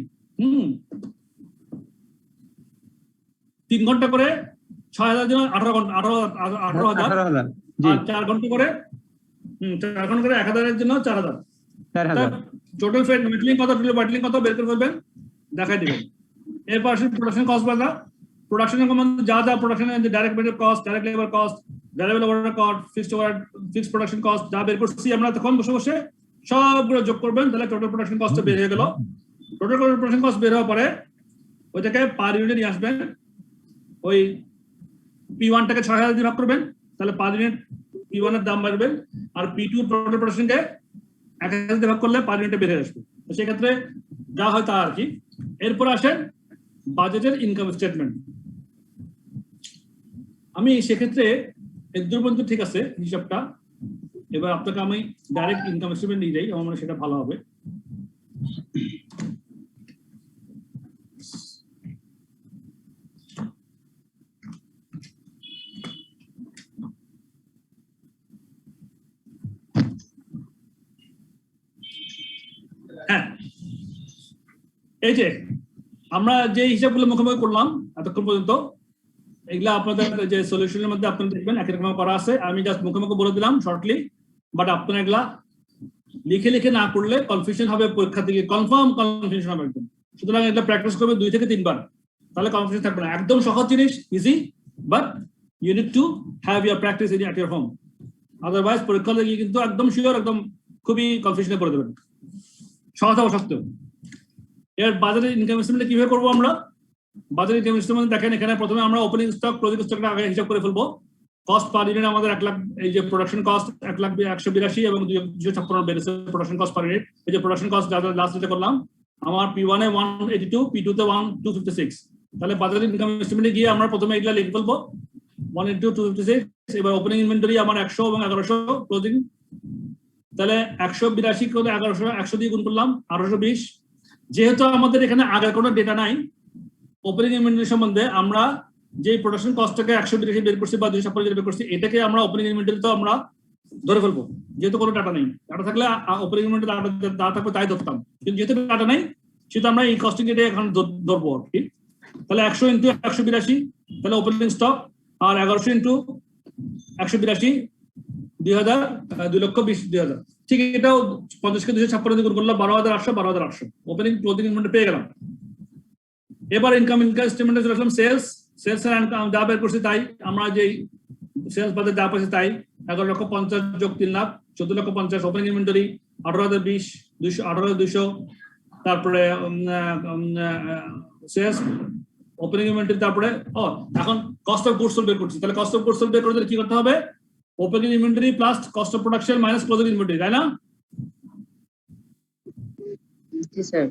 3 ঘন্টা করে 6,000 জন্য 18 ঘন্টা 18,000। 18,000। জি। আর 4 ঘন্টা করে 4 ঘন্টা করে 1000 এর জন্য 4,000। 4,000। টোটাল ফেটলিং কত, টোটাল ফেটলিং কত বের করে ফেলবেন, দেখাই দিবেন। এরপর আসলে প্রোডাকশন কস্ট বাদা, প্রোডাকশনের মধ্যে যা যা প্রোডাকশনের যে direct material cost, direct labour cost, variable overhead cost, fixed production cost যা বের করছি আমরা তখন বসে বসে সবগুলো যোগ করবেন, তাহলে টোটাল প্রোডাকশন কস্টটা বের হয়ে গেল। টোটাল প্রোডাকশন কস্ট বের হওয়ার পরে ওইটাকে পার ইউনিট নিয়ে আসবেন, ওই P1 টাকে 6,000 দিয়ে ভাগ করবেন, তাহলে পার ইউনিট P1 এর দাম বাড়বেন, আর P2 টোটাল প্রোডাকশনকে 1,000 দিয়ে ভাগ করলে পার ইউনিটে বের হয়ে আসবে। তো সেক্ষেত্রে যা হয় তা আর কি। এরপর আসেন বাজেটের ইনকাম স্টেটমেন্ট। আমি সেক্ষেত্রে এর পর্যন্ত ঠিক আছে হিসাবটা। এবার আপনাকে আমি ডাইরেক্ট ইনকাম স্টেটমেন্ট নিয়ে যাই, আমার মনে হয় সেটা ভালো হবে। হ্যাঁ, এই যে আমরা যে হিসাবগুলো মুখোমুখি করলাম এতক্ষণ পর্যন্ত, এগুলা আপনাদের যে সলিউশনের মধ্যে আপনারা দেখবেন একই রকম করা আছে। আমি জাস্ট মুখোমুখি বলে দিলাম শর্টলি, বাট আপনারা এগুলা লিখে লিখে না করলে কনফিউশন হবে, পরীক্ষা থেকে কনফার্ম কনফিউশন হবে একদম। সুতরাং এটা প্র্যাকটিস করবে 2 থেকে 3 বার, তাহলে কনফিউশন থাকবে না। একদম সহজ জিনিস, easy, but you need to have year practice in at your home. Otherwise পরীক্ষা গিয়ে কিন্তু একদম শিওর একদম খুবই কনফিউশনে পড়ে দেবেন সহজ হওয়া সত্ত্বেও। এর বাজারের ইনকাম স্টেটমেন্ট কিভাবে করবো আমরা? বাজারের ইনকাম স্টেটমেন্ট দেখেন, এখানে প্রথমে আমরা ওপেনিং স্টক ক্লোজিং স্টকটা আগে হিসাব করে ফেলবো। কস্ট পার ইউনিট আমাদের 1 লাখ, এই যে প্রোডাকশন কস্ট 1,182 এবং 256 বেড়েছে প্রোডাকশন কস্ট পার ইউনিট। এই যে প্রোডাকশন কস্ট যা লাস্ট যেটা করলাম, আমার P1 এ 182, P2 তে 256। তাহলে বাজারের ইনকাম স্টেটমেন্টে গিয়ে আমরা প্রথমে এগুলা লিখে ফেলবো 182, 256। এবার ওপেনিং ইনভেন্টরি আমার 100 এবং 1100, ক্লোজিং তাহলে 182 করে 1100, 100 দিয়ে গুণ করলাম 1820। যেহেতু আমাদের এখানে আগের কোনো ডেটা নাই ওপেনিং ইনভেন্টরি সম্বন্ধে, আমরা যে প্রোডাকশন কস্টটাকে 182 বের করছি বা 256 বের করছি, এটাকে আমরা ওপেনিং ইনভেন্টরিতে আমরা ধরে ফেলবো, যেহেতু কোনো ডাটা নেই। ডাটা থাকলে ওপেনিং ইনভেন্টরি ডাটা থাকবে তাই ধরতাম, কিন্তু যেহেতু ডাটা নেই সেহেতু আমরা এই কস্টিং এটা এখন ধরবো আর কি। তাহলে 100 ইন্টু 182, তাহলে ওপেনিং স্টক, আর 1100 ইন্টু 182 2,000, 2,20,000। ঠিক এটাও 50 কে 256 দিয়ে গুণ করলাম 12,800, 12,800 ওপেনিং ক্লোজিং ইনভেন্টরি পেয়ে গেলাম। এবার ইনকাম স্টেটমেন্টে চলে আসলাম। সেলস সেলস এর ইনকাম যা বের করছি তাই, আমরা যে সেলস বাদে যা পাচ্ছি তাই, 11,50,000 যোগ 3 লাখ 14,50,000 ওপেনিং ইনভেন্টরি 18,020 18,200, তারপরে সেলস ওপেনিং ইনভেন্টরি, তারপরে এখন কস্ট অফ গুডস সোল্ড বের করছি। তাহলে কস্ট অফ গুডস সোল্ড বের করতে কি করতে হবে? Opening inventory plus cost of production minus closing inventory, তাই না? জি স্যার।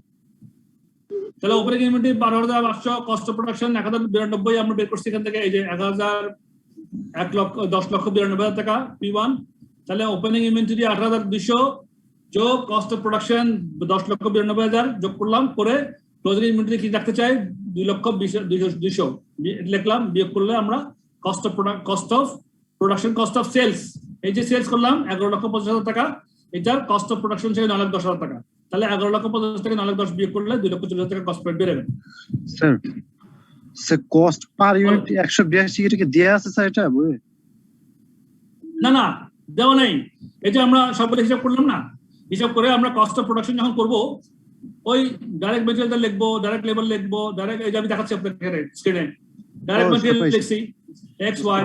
তাহলে opening inventory 12,500, cost of production 1,092 আমরা বের করছি এখান থেকে, এই যে 10,92,000 টাকা P1। তাহলে ওপেনিং ইনভেন্টরি 18,200 যোগ কস্ট অফ প্রোডাকশন 10,92,000 যোগ করলাম, করে ক্লোজিং ইনভেন্টরি কি রাখতে চাই 2,20,200 লিখলাম, বিয়োগ করলে আমরা cost of production cost of sales, এই যে সেলস করলাম 11,50,000 টাকা, এটার কস্ট অফ প্রোডাকশন ছিল 9,10,000 টাকা। তাহলে 11,50,000 থেকে 9,10,000 বিয়োগ করলে 2,40,000 টাকা কস্ট পেড বেড়ে যাবে। স্যার কস্ট পার ইউনিট 182 টাকা দেয়া আছে স্যার, এটা বই না না দেওয়া নাই, এই যে আমরা সবগুলো হিসাব করলাম না, হিসাব করে আমরা কস্ট অফ প্রোডাকশন যখন করব ওই ডাইরেক্ট মেটেরিয়াল লিখবো, ডাইরেক্ট লেবার লিখবো, ডাইরেক্ট এই যে আমি দেখাচ্ছি আপনাদের স্ক্রিনে, ডাইরেক্ট মেটেরিয়াল লিখছি XY,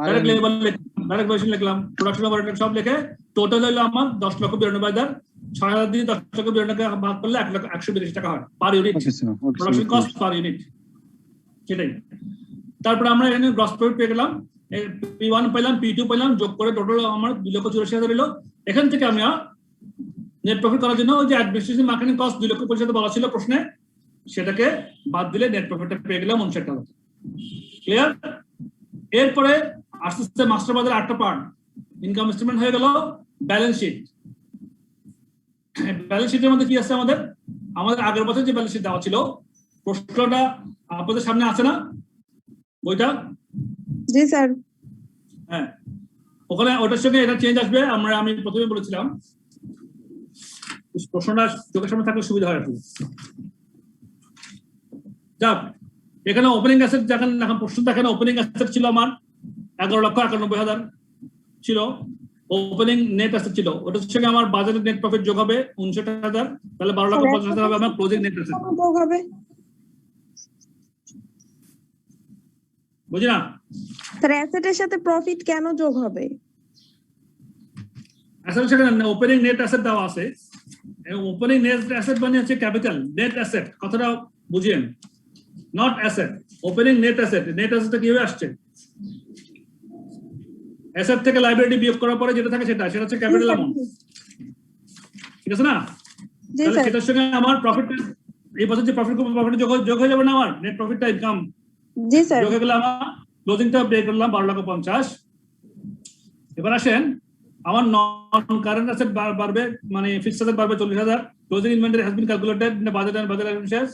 ডাইরেক্ট লেবার লিখলাম, ডাইরেক্ট মেশিন লিখলাম, প্রোডাকশন ওভারহেড সব লিখে টোটাল হলো আমার 10,92,000, 6,000 দিয়ে 10,92,000 ভাগ করলে 1,182 টাকা হয় per unit production cost per unit, সেটাই। তারপরে আমরা এখানে গ্রস প্রফিট পেয়ে গেলাম, P1 পেলাম, P2 পেলাম, যোগ করে টোটাল আমার 2,84,000 হলো। এখান থেকে আমরা নেট প্রফিট করার জন্য ওই যে অ্যাডমিনিস্ট্রেশন মার্কেটিং কস্ট 2,50,000 বলা ছিল প্রশ্নে, সেটাকে বাদ দিলে নেট প্রফিটটা পেয়ে গেলাম 59 টাকা। ক্লিয়ার? এরপরে আস্তে মাস্টার বাজার 8টা পার্ট, ইনকাম স্টেটমেন্ট হয়ে গেল, ব্যালেন্স শিট। ব্যালেন্স শিটের মধ্যে কি আছে আমাদের আগের বছর যে ব্যালেন্স শিট দেওয়া ছিল, প্রশ্নটা আপনাদের সামনে আছে না বইটা? জি স্যার। হ্যাঁ, ওখানে ওটার সঙ্গে এটা চেঞ্জ আসবে, আমি প্রথমে বলেছিলাম প্রশ্নটা চোখের সামনে থাকলে সুবিধা হয়। যাক, এখানে ওপেনিং অ্যাসেট দেখেন, এখন প্রশ্ন দেখেন, ওপেনিং অ্যাসেট ছিল আমার 11,91,000 ছিল, ওপেনিং নেট অ্যাসেট ছিল, ওটার সঙ্গে আমার বাজারের নেট প্রফিট যোগ হবে 59,000, তাহলে 12,50,000 হবে আমার ক্লোজিং নেট অ্যাসেট। বুঝি না স্যার অ্যাসেটের সাথে প্রফিট কেন যোগ হবে? অ্যাসেটের সাথে ওপেনিং নেট অ্যাসেট দেওয়া আছে, ওপেনিং নেট অ্যাসেট মানে হচ্ছে ক্যাপিটাল, নেট অ্যাসেট কথাটা বুঝিয়েন, not asset. Opening net asset, net অ্যাসেটটা কিভাবে আসছে? অ্যাসেট থেকে লাইবিলিটি বিয়োগ করার পরে যেটা থাকে সেটা হচ্ছে ক্যাপিটাল অ্যামাউন্ট, ঠিক আছে না? তাহলে সেটার সঙ্গে আমার প্রফিট, এই বছর যে প্রফিট যোগ হয়ে যাবে না আমার নেট প্রফিটটা, ইনকাম জি স্যার যোগ হয়ে গেলে আমার ক্লোজিংটা পে করলাম 12,50,000। এবার আসেন, আমার নন কারেন্ট অ্যাসেট বাড়বে, মানে ফিক্সড অ্যাসেট বাড়বে 40,000, closing inventory has been calculated in budget and budget analysis.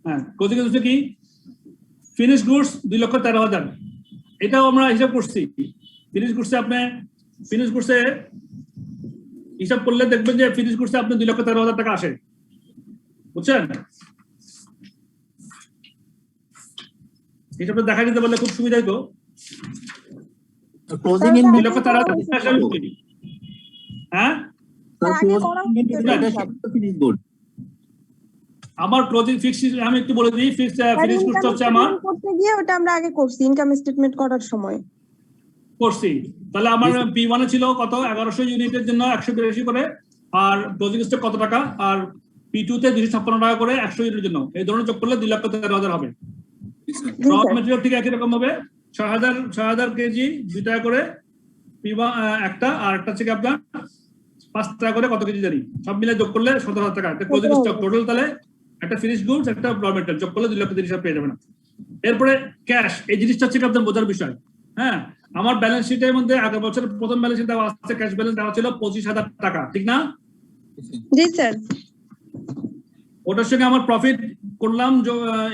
হ্যাঁ, ক্লোজিং হচ্ছে কি ফিনিশ গুডস 2,13,000, এটাও আমরা হিসাব করছি। ফিনিশ গুডসে আপনি ফিনিশ গুডসে হিসাব করলে দেখবেন যে ফিনিশ গুডসে আপনি 2,13,000 টাকা আসে, বুঝছেন? হিসাবটা দেখা দিতে পারলে খুব সুবিধা হতো। ক্লোজিং হ্যাঁ, আমার ক্লোজিং ফিক্সড, আমি একটু বলে দিই, ফিক্সড ফিনিশ গুডস হচ্ছে আমার করতে গিয়ে ওটা আমরা আগে করছি ইনকাম স্টেটমেন্ট করার সময় করছি। তাহলে আমার P1 এ ছিল কত 1100 ইউনিটের জন্য 182 করে, আর ক্লোজিং স্টক কত টাকা, আর P2 তে 256 টাকা করে 100 ইউনিটের জন্য, এই ধরনের যোগ করলে 2,13,000 হবে। র ম্যাটেরিয়াল ঠিক একই রকম হবে, 6,000 কেজি 2 টাকা করে P1 একটা, আর একটা থেকে আপনার 5 টাকা করে কত কেজি জানি, সব মিলে যোগ করলে 17,000 টাকা একটা ক্লোজিং স্টক টোটাল। তাহলে একটা ফিনিশ গুডস একটা র ম্যাটেরিয়াল যোগ করলে 2,30,000 পেয়ে যাবে না। এরপরে ক্যাশ, এই জিনিসটা হচ্ছে আপনাদের বোঝার বিষয়। হ্যাঁ, আমার ব্যালেন্স শিটের মধ্যে আগের বছর প্রথম ব্যালেন্স শিট দেওয়া আছে, ক্যাশ ব্যালেন্স দেওয়া ছিল 25,000 টাকা, ঠিক না? জি স্যার। ওটার সঙ্গে আমার প্রফিট করলাম,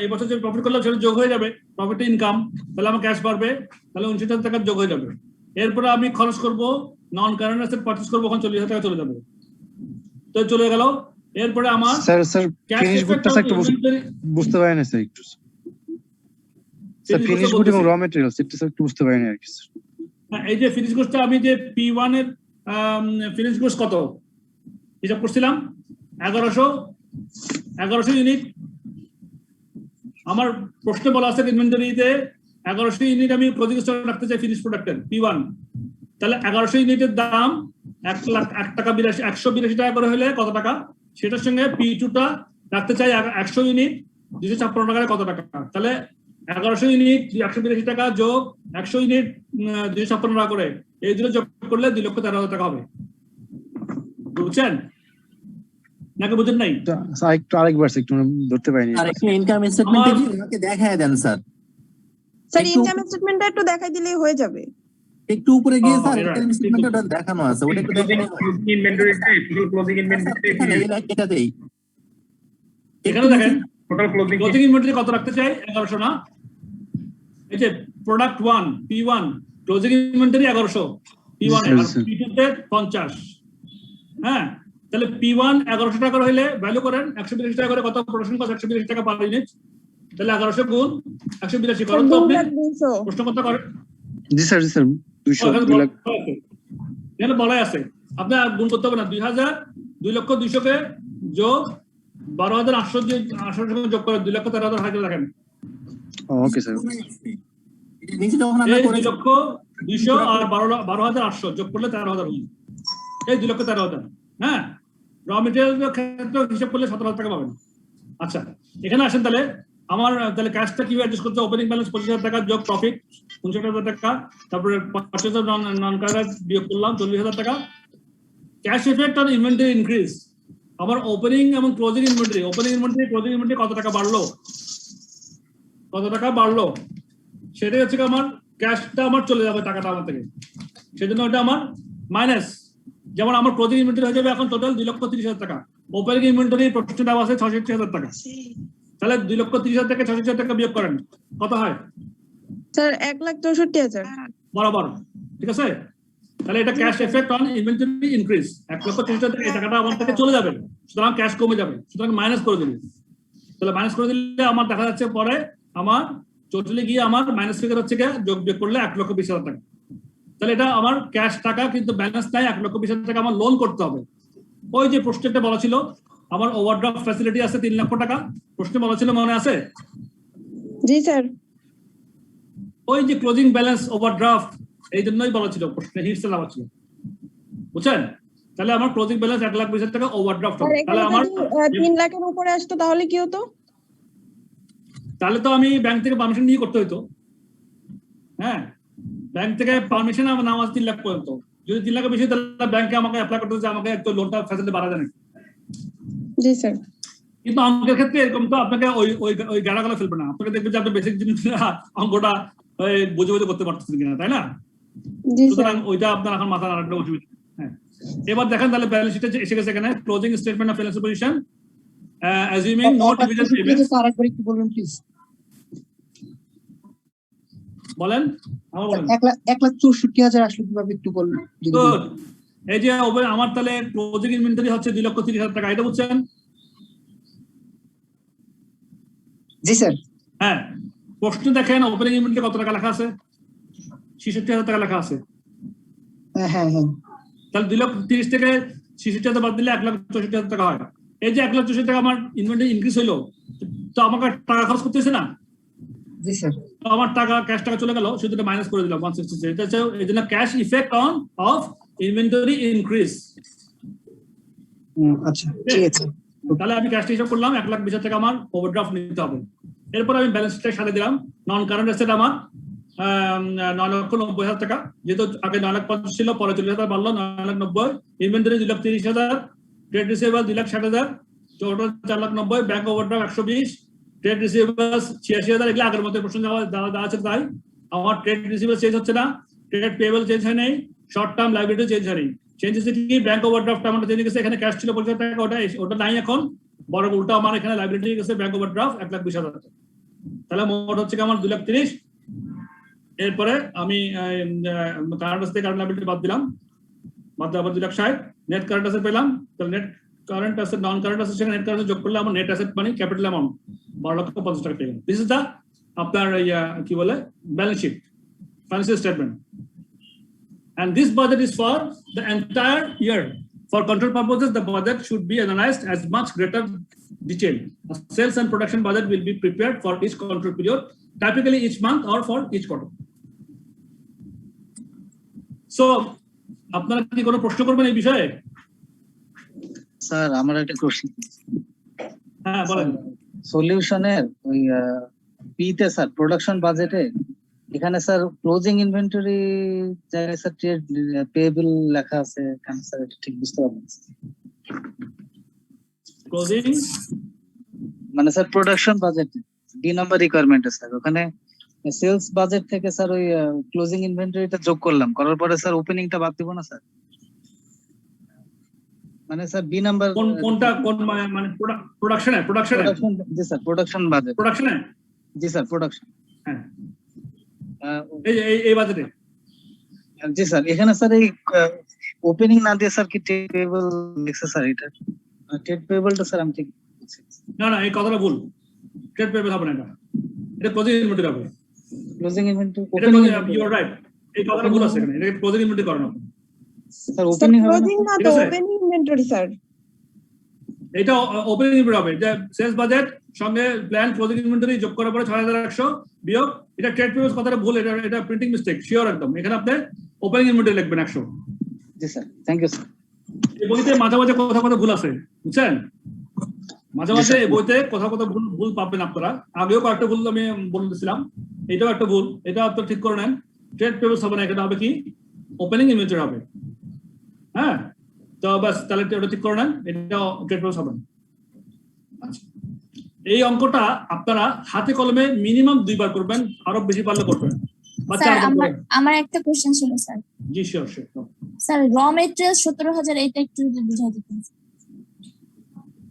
এই বছর যে প্রফিট করলাম সেটা যোগ হয়ে যাবে, প্রফিট ইনকাম, তাহলে আমার ক্যাশ বাড়বে, তাহলে 29,000 টাকা যোগ হয়ে যাবে। এরপরে আমি খরচ করব, নন কারেন্ট অ্যাসেট পারচেজ করবো, ওখানে 40,000 টাকা চলে যাবে, তো চলে গেল। এরপরে আমার স্যার ফিনিশ গুডটা একটু বুঝতে পারি না স্যার, একটু স্যার ফিনিশ গুড এবং র ম্যাটেরিয়ালস এটা স্যার একটু বুঝতে পারি না আর কি স্যার। এই যে ফিনিশ গুডসটা আমি যে P1 এর ফিনিশ গুডস কত হিসাব করছিলাম 1100 ইউনিট, আমার প্রশ্নে বলা আছে ইনভেন্টরিতে 1100 ইউনিট আমি ক্লোজিং স্টক রাখতে চাই ফিনিশ প্রোডাক্টের P1, তাহলে 1100 ইউনিটের দাম 182 টাকা করে হলে কত টাকা, সেটার সঙ্গে P2 টা রাখতে চাই 100 ইউনিট 256 টাকা কত টাকা, তাহলে 1100 ইউনিট 182 টাকা যোগ 100 ইউনিট 256 টাকা করে এই দুটো যোগ করলে 2,13,000 টাকা হবে। বুঝছেন নাকি বুঝেন নাই? স্যার একটু আরেকবার একটু ধরতে পারিনি। আর একটু ইনকাম স্টেটমেন্টে কি আমাকে দেখায় দেন স্যার। স্যার ইনকাম স্টেটমেন্টটা একটু দেখাই দিলেই হয়ে যাবে। একটু উপরে গিয়ে স্যার ইনকাম স্টেটমেন্টটা দেখানো আছে, ওটা একটু দেখেন। Inventory type, total closing inventory এটাতেই এখানে দেখেন টোটাল ক্লোজিং ইনভেন্টরি কত রাখতে চাই 1100 না, এই যে product 1 P1 closing inventory 1100 P1 আর P2 তে 50। হ্যাঁ, তাহলে P1 1100 টাকা হইলে ভ্যালু করেন 182 টাকা করে কত প্রোডাকশন কস্ট 182 টাকা পার ইউনিট, তাহলে 1100 গুণ 182 করুন তো আপনি প্রশ্ন কত করেন? জি স্যার 200 লাখ এখানে বলাই আছে আপনি গুণ করতে হবে না, 2,02,00,000 কে যোগ 12,800 যোগ করে 2,13,000 হাজার রাখেন। ওকে স্যার, নিচে যখন আমরা করে 2,02,000 আর 12,800 যোগ করলে 13,000 হবে, এই 2,13,000। হ্যাঁ, র মেটেরিয়ালের ক্ষেত্রে হিসাব করলে 17,000 টাকা পাবেন। আচ্ছা এখানে আসেন, তাহলে আমার তাহলে ক্যাশটা কিভাবে অ্যাডজাস্ট করতে? ওপেনিং ব্যালেন্স 25,000 টাকা যোগ প্রফিট 59,000 টাকা, তারপরে পারচেজ অফ নন কারেন্ট বিয়োগ করলাম 40,000 টাকা। Cash effect on inventory increase, আমার ওপেনিং এবং closing inventory, opening inventory closing inventory কত টাকা বাড়লো, সেটাই হচ্ছে আমার ক্যাশটা আমার চলে যাবে টাকাটা আমার থেকে, সেজন্য ওটা আমার মাইনাস। যেমন আমার ক্লোজিং ইনভেন্টরি হয়ে যাবে এখন টোটাল 2,30,000 টাকা, ওপেনিং ইনভেন্টরি প্রশ্ন দেওয়া আছে 66,000 টাকা, তাহলে 2,30,000 থেকে 66,000 টাকা বিয়োগ করেন কত হয় স্যার? 1,64,000 বরাবর, ঠিক আছে? তাহলে এটা cash effect on inventory increase, 1,60,000 টাকা এই টাকাটা আমার থেকে চলে যাবে, সুতরাং ক্যাশ কমে যাবে, সুতরাং মাইনাস করে দিলে, তাহলে মাইনাস করে দিলে আমার দেখা যাচ্ছে পরে আমার টোটালি গিয়ে আমার মাইনাস ফিগার হচ্ছে যোগ বিয়োগ করলে 1,20,000 টাকা, তাহলে এটা আমার ক্যাশ টাকা কিন্তু ব্যালেন্স নাই, 1,20,000 টাকা আমার লোন করতে হবে। ওই যে প্রশ্নটা বলা ছিল আমার ওভারড্রাফট ফ্যাসিলিটি আছে 3 লক্ষ টাকা, প্রশ্নে বলা ছিল মনে আছে? জি স্যার। ওই যে ক্লোজিং ব্যালেন্স ওভারড্রাফট এই জন্যই বলা ছিল প্রশ্নে, হিটসে দেওয়া ছিল, বুঝছেন? তাহলে আমার ক্লোজিং ব্যালেন্স 1,20,000 টাকা ওভারড্রাফট হবে, তাহলে আমার 3 লাখের উপরে আসতো তাহলে কি হতো? তাহলে তো আমি ব্যাংক থেকে পারমিশন নিয়ে করতে হতো। হ্যাঁ, ব্যাংক থেকে পারমিশন আমার নাম আছে 3 লাখ পর্যন্ত, যদি 3 লাখের বেশি তাহলে ব্যাংকে আমাকে অ্যাপ্লাই করতে হচ্ছে, আমাকে একটু লোনটা ফ্যাসিলিটি বাড়া দেন। জি স্যার। কিন্তু অঙ্কের ক্ষেত্রে এরকম তো আপনাকে ওই গাড়াগালা ফেলবে না, আপনাকে দেখবে যে আপনি বেসিক জিনিসটা অঙ্কটা বুঝে বুঝে করতে পারতেছেন কিনা, তাই না? সুতরাং ওইটা আপনার এখন মাথা আরেকটা অসুবিধা। হ্যাঁ, এবার দেখেন তাহলে ব্যালেন্স শিটে এসে গেছে এখানে closing statement of financial position assuming no dividend payments. আরেকবার একটু বলুন প্লিজ। বলেন, আমার বলেন। 1,64,000 আসলে কিভাবে একটু বলুন। এই যে আমার তাহলে ক্লোজিং ইনভেন্টরি হচ্ছে 2,30,000 টাকা, এটা বুঝছেন? জি স্যার। হ্যাঁ, প্রশ্ন দেখেন ওপেনিং ইনভেন্টরি কত টাকা লেখা আছে? 66,000 টাকা লেখা আছে। হ্যাঁ, তাহলে 2,30,000 থেকে 66,000 বাদ দিলে 1,64,000 টাকা হয়। এই যে 1,64,000 টাকা আমার ইনভেন্টরি ইনক্রিজ হইলো, তো আমাকে টাকা খরচ করতেছে না? জি স্যার। তো আমার টাকা ক্যাশ টাকা চলে গেল, শুধু এটা মাইনাস করে দিলাম 166। এটা হচ্ছে এই জন্য cash effect of inventory increase. আচ্ছা ঠিক আছে। তাহলে আমি ক্যাশটা হিসাব করলাম 1,20,000 টাকা আমার ওভারড্রাফট নিতে হবে। এরপর আমি ব্যালেন্স শিটে সাথে দিলাম নন কারেন্ট অ্যাসেট আমার 9,90,000 টাকা, যেহেতু আগে 9,50,000 ছিল, পরে 40,000 বাড়লো 9,90,000। Inventory 2,30,000, trade receivable 2,60,000, total 4,90,000, bank overdraft 120, trade receivables 86,000। এগুলো আগের মতো প্রশ্ন দেওয়া আছে, তাই আমার ট্রেড রিসিভেবল চেঞ্জ হচ্ছে না, ট্রেড পেয়েবল চেঞ্জ হয় নাই, শর্ট টার্ম লাইবিলিটি চেঞ্জ হয়নি। চেঞ্জ হচ্ছে কি ব্যাংক ওভারড্রাফট আমার চেঞ্জ গেছে, এখানে ক্যাশ ছিল 50,000 টাকা, ওটা নাই এখন, বরং উল্টা আমার এখানে লাইবিলিটি গেছে ব্যাংক ওভারড্রাফট 1,20,000 টাকা। তাহলে মোট হচ্ছে কি আমার 2,30,000। এরপরে আমি কারেন্ট অ্যাসেট থেকে কারেন্ট লাইবিলিটি বাদ দিলাম, বাদ দেওয়ার পর 2,60,000 নেট কারেন্ট অ্যাসেট পেলাম। তাহলে net current asset non current asset net current যোগ করলে আমার নেট অ্যাসেট মানে ক্যাপিটাল অ্যামাউন্ট 12,50,000 টাকা পেলাম। দিস ইজ দা আপনার কি বলে balance sheet financial statement, and this budget is for the entire year For control purposes, the budget should be analyzed as much greater detail. A sales and production budget will be prepared for each control period, typically each month or for each quarter. So, আপনারা কি কোনো প্রশ্ন করবেন এই বিষয়ে? স্যার আমার একটা কোশ্চেন। হ্যাঁ বলেন। সলিউশনের ওই পিতে স্যার প্রোডাকশন বাজেটে এখানে স্যার ক্লোজিং ইনভেন্টরি জায়গায় স্যার ট্রেড পেয়েবল লেখা আছে কেন স্যার এটা ঠিক বুঝতে পারলাম না। ক্লোজিং মানে sir production budget the number রিকোয়ারমেন্টে স্যার ওখানে সেলস বাজেট থেকে স্যার ওই ক্লোজিং ইনভেন্টরিটা যোগ করলাম, করার পরে স্যার ওপেনিংটা বাদ দিব না স্যার? মানে স্যার বি নাম্বার কোনটা কোন মানে প্রোডাকশনে জি স্যার প্রোডাকশন বাজেট প্রোডাকশনে জি স্যার প্রোডাকশন হ্যাঁ এই বাজেটে জি স্যার এখানে স্যার এই ওপেনিং না দিয়ে স্যার কি ট্রেড পেয়েবল লিখছে স্যার? এটা ট্রেড পেয়েবলটা স্যার আমি ঠিক না এই কথাটা ভুল। ট্রেড পেয়েবল হবে না, এটা ক্লোজিং ইনভেন্টরি হবে। Closing inventory you are right, এই কথাটা ভুল আছে এখানে। এটা ক্লোজিং ইনভেন্টরি করেন আপনি স্যার। ওপেনিং হবে ক্লোজিং না তো ওপেনিং ইনভেন্টরি স্যার। এটা ওপেনিং ইনভেন্টরি হবে, যে সেলস বাজেট সঙ্গে প্ল্যান ক্লোজিং ইনভেন্টরি যোগ করার পরে 6100 বিয়োগ এটা ট্রেড পেয়েবল কথাটা ভুল, এটা প্রিন্টিং মিস্টেক শিওর একদম। এখানে আপনি ওপেনিং ইনভেন্টরি লিখবেন 100। জি স্যার থ্যাংক ইউ স্যার। এই বইতে মাঝে মাঝে কথা ভুল আছে বুঝছেন, মাঝে মাঝে এই বইতে কথা ভুল পাবেন আপনারা। আগেও কয়েকটা ভুল আমি বলেছিলাম, এটাও একটা ভুল, এটা আপনারা ঠিক করে নেন। ট্রেড পেয়েবলস হবে না, এটা হবে কি ওপেনিং ইনভেন্টরি হবে। হ্যাঁ তো বাস তাহলে ওটা ঠিক করে নেন, এটা ট্রেড পেয়েবলস হবে না। আচ্ছা এই অঙ্কটা আপনারা হাতে কলমে মিনিমাম 2 বার করবেন, আরো বেশি পারলে করবেন। স্যার আমার একটা কোশ্চেন ছিল স্যার। জি শিওর স্যার র মেটেরিয়াল 17000 এটা একটু যদি বুঝাই দিতেন।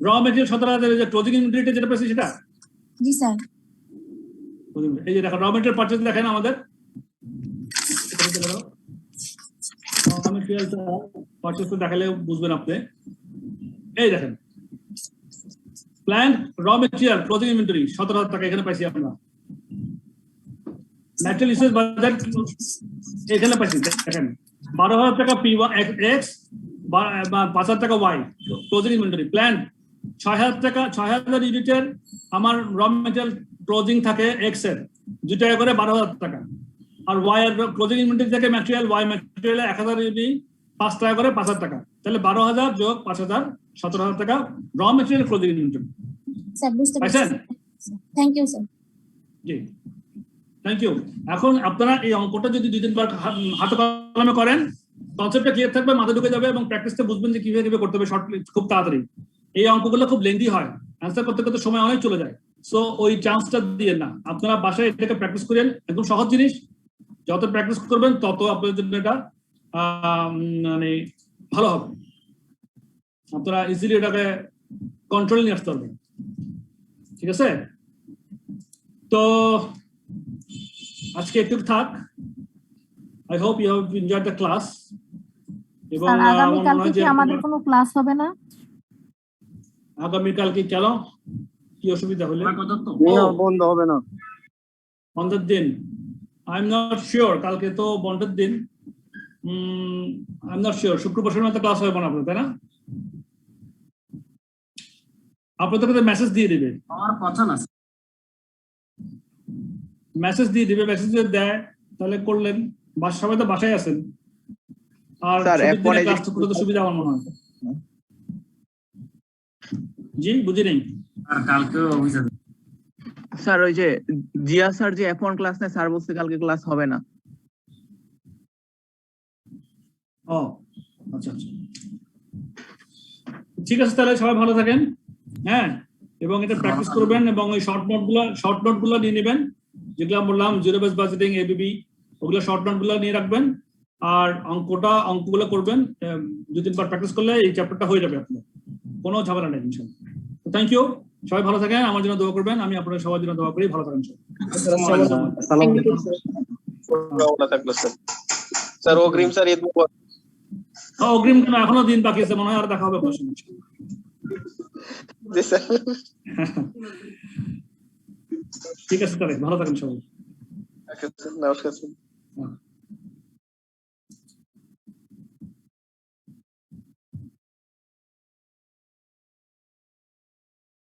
র মেটেরিয়াল 17000 যে ক্লোজিং ইনভেন্টরিতে যেটা পেয়েছি সেটা? জি স্যার। এই যে দেখেন র মেটেরিয়াল পারচেজ দেখেন আমাদের র মেটেরিয়ালটা পারচেজ তো দেখালে বুঝবেন আপনি। এই দেখেন প্ল্যান র মেটেরিয়াল ক্লোজিং ইনভেন্টরি 17000 টাকা এখানে পাইছি আমরা। ন্যাচারাল রিসোর্স বাজার এখানে পাইছি দেখেন 12000 টাকা পি এক্স 5000 টাকা ওয়াই ক্লোজিং ইনভেন্টরি। প্ল্যান 6000 টাকা 6000 ইউনিটের আমার র মেটেরিয়াল ক্লোজিং থাকে এক্স এর 2 টাকা করে 12000 টাকা, আর ওয়াই এর ক্লোজিং ইনভেন্টরি থেকে ম্যাটেরিয়াল ওয়াই ম্যাটেরিয়াল 1000 ইউনিট 5 টাকা করে 5000 টাকা, তাহলে 12000 যোগ 5000 17000 টাকা র মেটেরিয়াল ক্লোজিং ইনভেন্টরি। স্যার বুঝতে পারছি, থ্যাংক ইউ স্যার। জি থ্যাংক ইউ। এখন আপনারা এই অঙ্কটা যদি 2-3 বার হাতে কলমে করেন, কনসেপ্টটা ক্লিয়ার থাকবে, মাথায় ঢুকে যাবে এবং প্র্যাকটিসটা বুঝবেন যে কিভাবে করতে হবে শর্ট খুব তাড়াতাড়ি। এই অঙ্কগুলো খুব লেন্দি হয়, অ্যান্সার করতে করতে সময় অনেক চলে যায়। সো ওই চান্সটা দিয়ে না, আপনারা বাসায় এটাকে প্র্যাকটিস করেন। একদম সহজ জিনিস, যত প্র্যাকটিস করবেন তত আপনাদের জন্য এটা মানে ভালো হবে। আপনারা ইজিলি এটাকে কন্ট্রোল নিয়ে আসতে পারবেন। ঠিক আছে, তো আজকে একটু থাক। I hope you have enjoyed the class. এবং আগামী কালকে কি আমাদের কোনো ক্লাস হবে না? আগামী কালকে কেন, কি অসুবিধা হলে? বন্ধ হবে না বন্ধের দিন? আই এম নট শিওর, কালকে তো বন্ধের দিন। আই এম নট শিওর, শুক্রবার শনিবার তো ক্লাস হবে না আপনার, তাই না? আপনাদেরকে মেসেজ দিয়ে দিবে, আমার কথা না মেসেজ দিয়ে দিবে। মেসেজ যদি দেয় তাহলে করলেন, সবাই তো বাসায় আছেন, আর ক্লাস তো করতে সুবিধা আমার মনে হয়। জি বুঝি নেই। আর কালকে অফিসে স্যার ওই যে জিয়া স্যার যে F1 ক্লাস নেয়, স্যার বলছে কালকে ক্লাস হবে না। ও আচ্ছা আচ্ছা, ঠিক আছে, তাহলে সবাই ভালো থাকেন। হ্যাঁ, এবং এটা প্র্যাকটিস করবেন এবং ওই শর্ট নোটগুলো নিয়ে নেবেন, যেগুলো বললাম জিরো বেস বাজেটিং, এবিবি, ওগুলো শর্ট নোটগুলো নিয়ে রাখবেন। আর অঙ্কগুলো করবেন, 2-3 বার প্র্যাকটিস করলে এই চ্যাপ্টারটা হয়ে যাবে আপনার, কোনো ঝামেলা নেই ইনশাআল্লাহ। তো থ্যাংক ইউ, সবাই ভালো থাকেন, আমার জন্য দোয়া করবেন, আমি আপনাদের সবার জন্য দোয়া করি। ভালো থাকেন স্যার। অগ্রিম স্যার, অগ্রিম কেন, এখনো দিন বাকি আছে মনে হয়, আর দেখা হবে আপনার সঙ্গে। ঠিক আছে, তাহলে ভালো থাকেন সবাই। নমস্কার স্যার।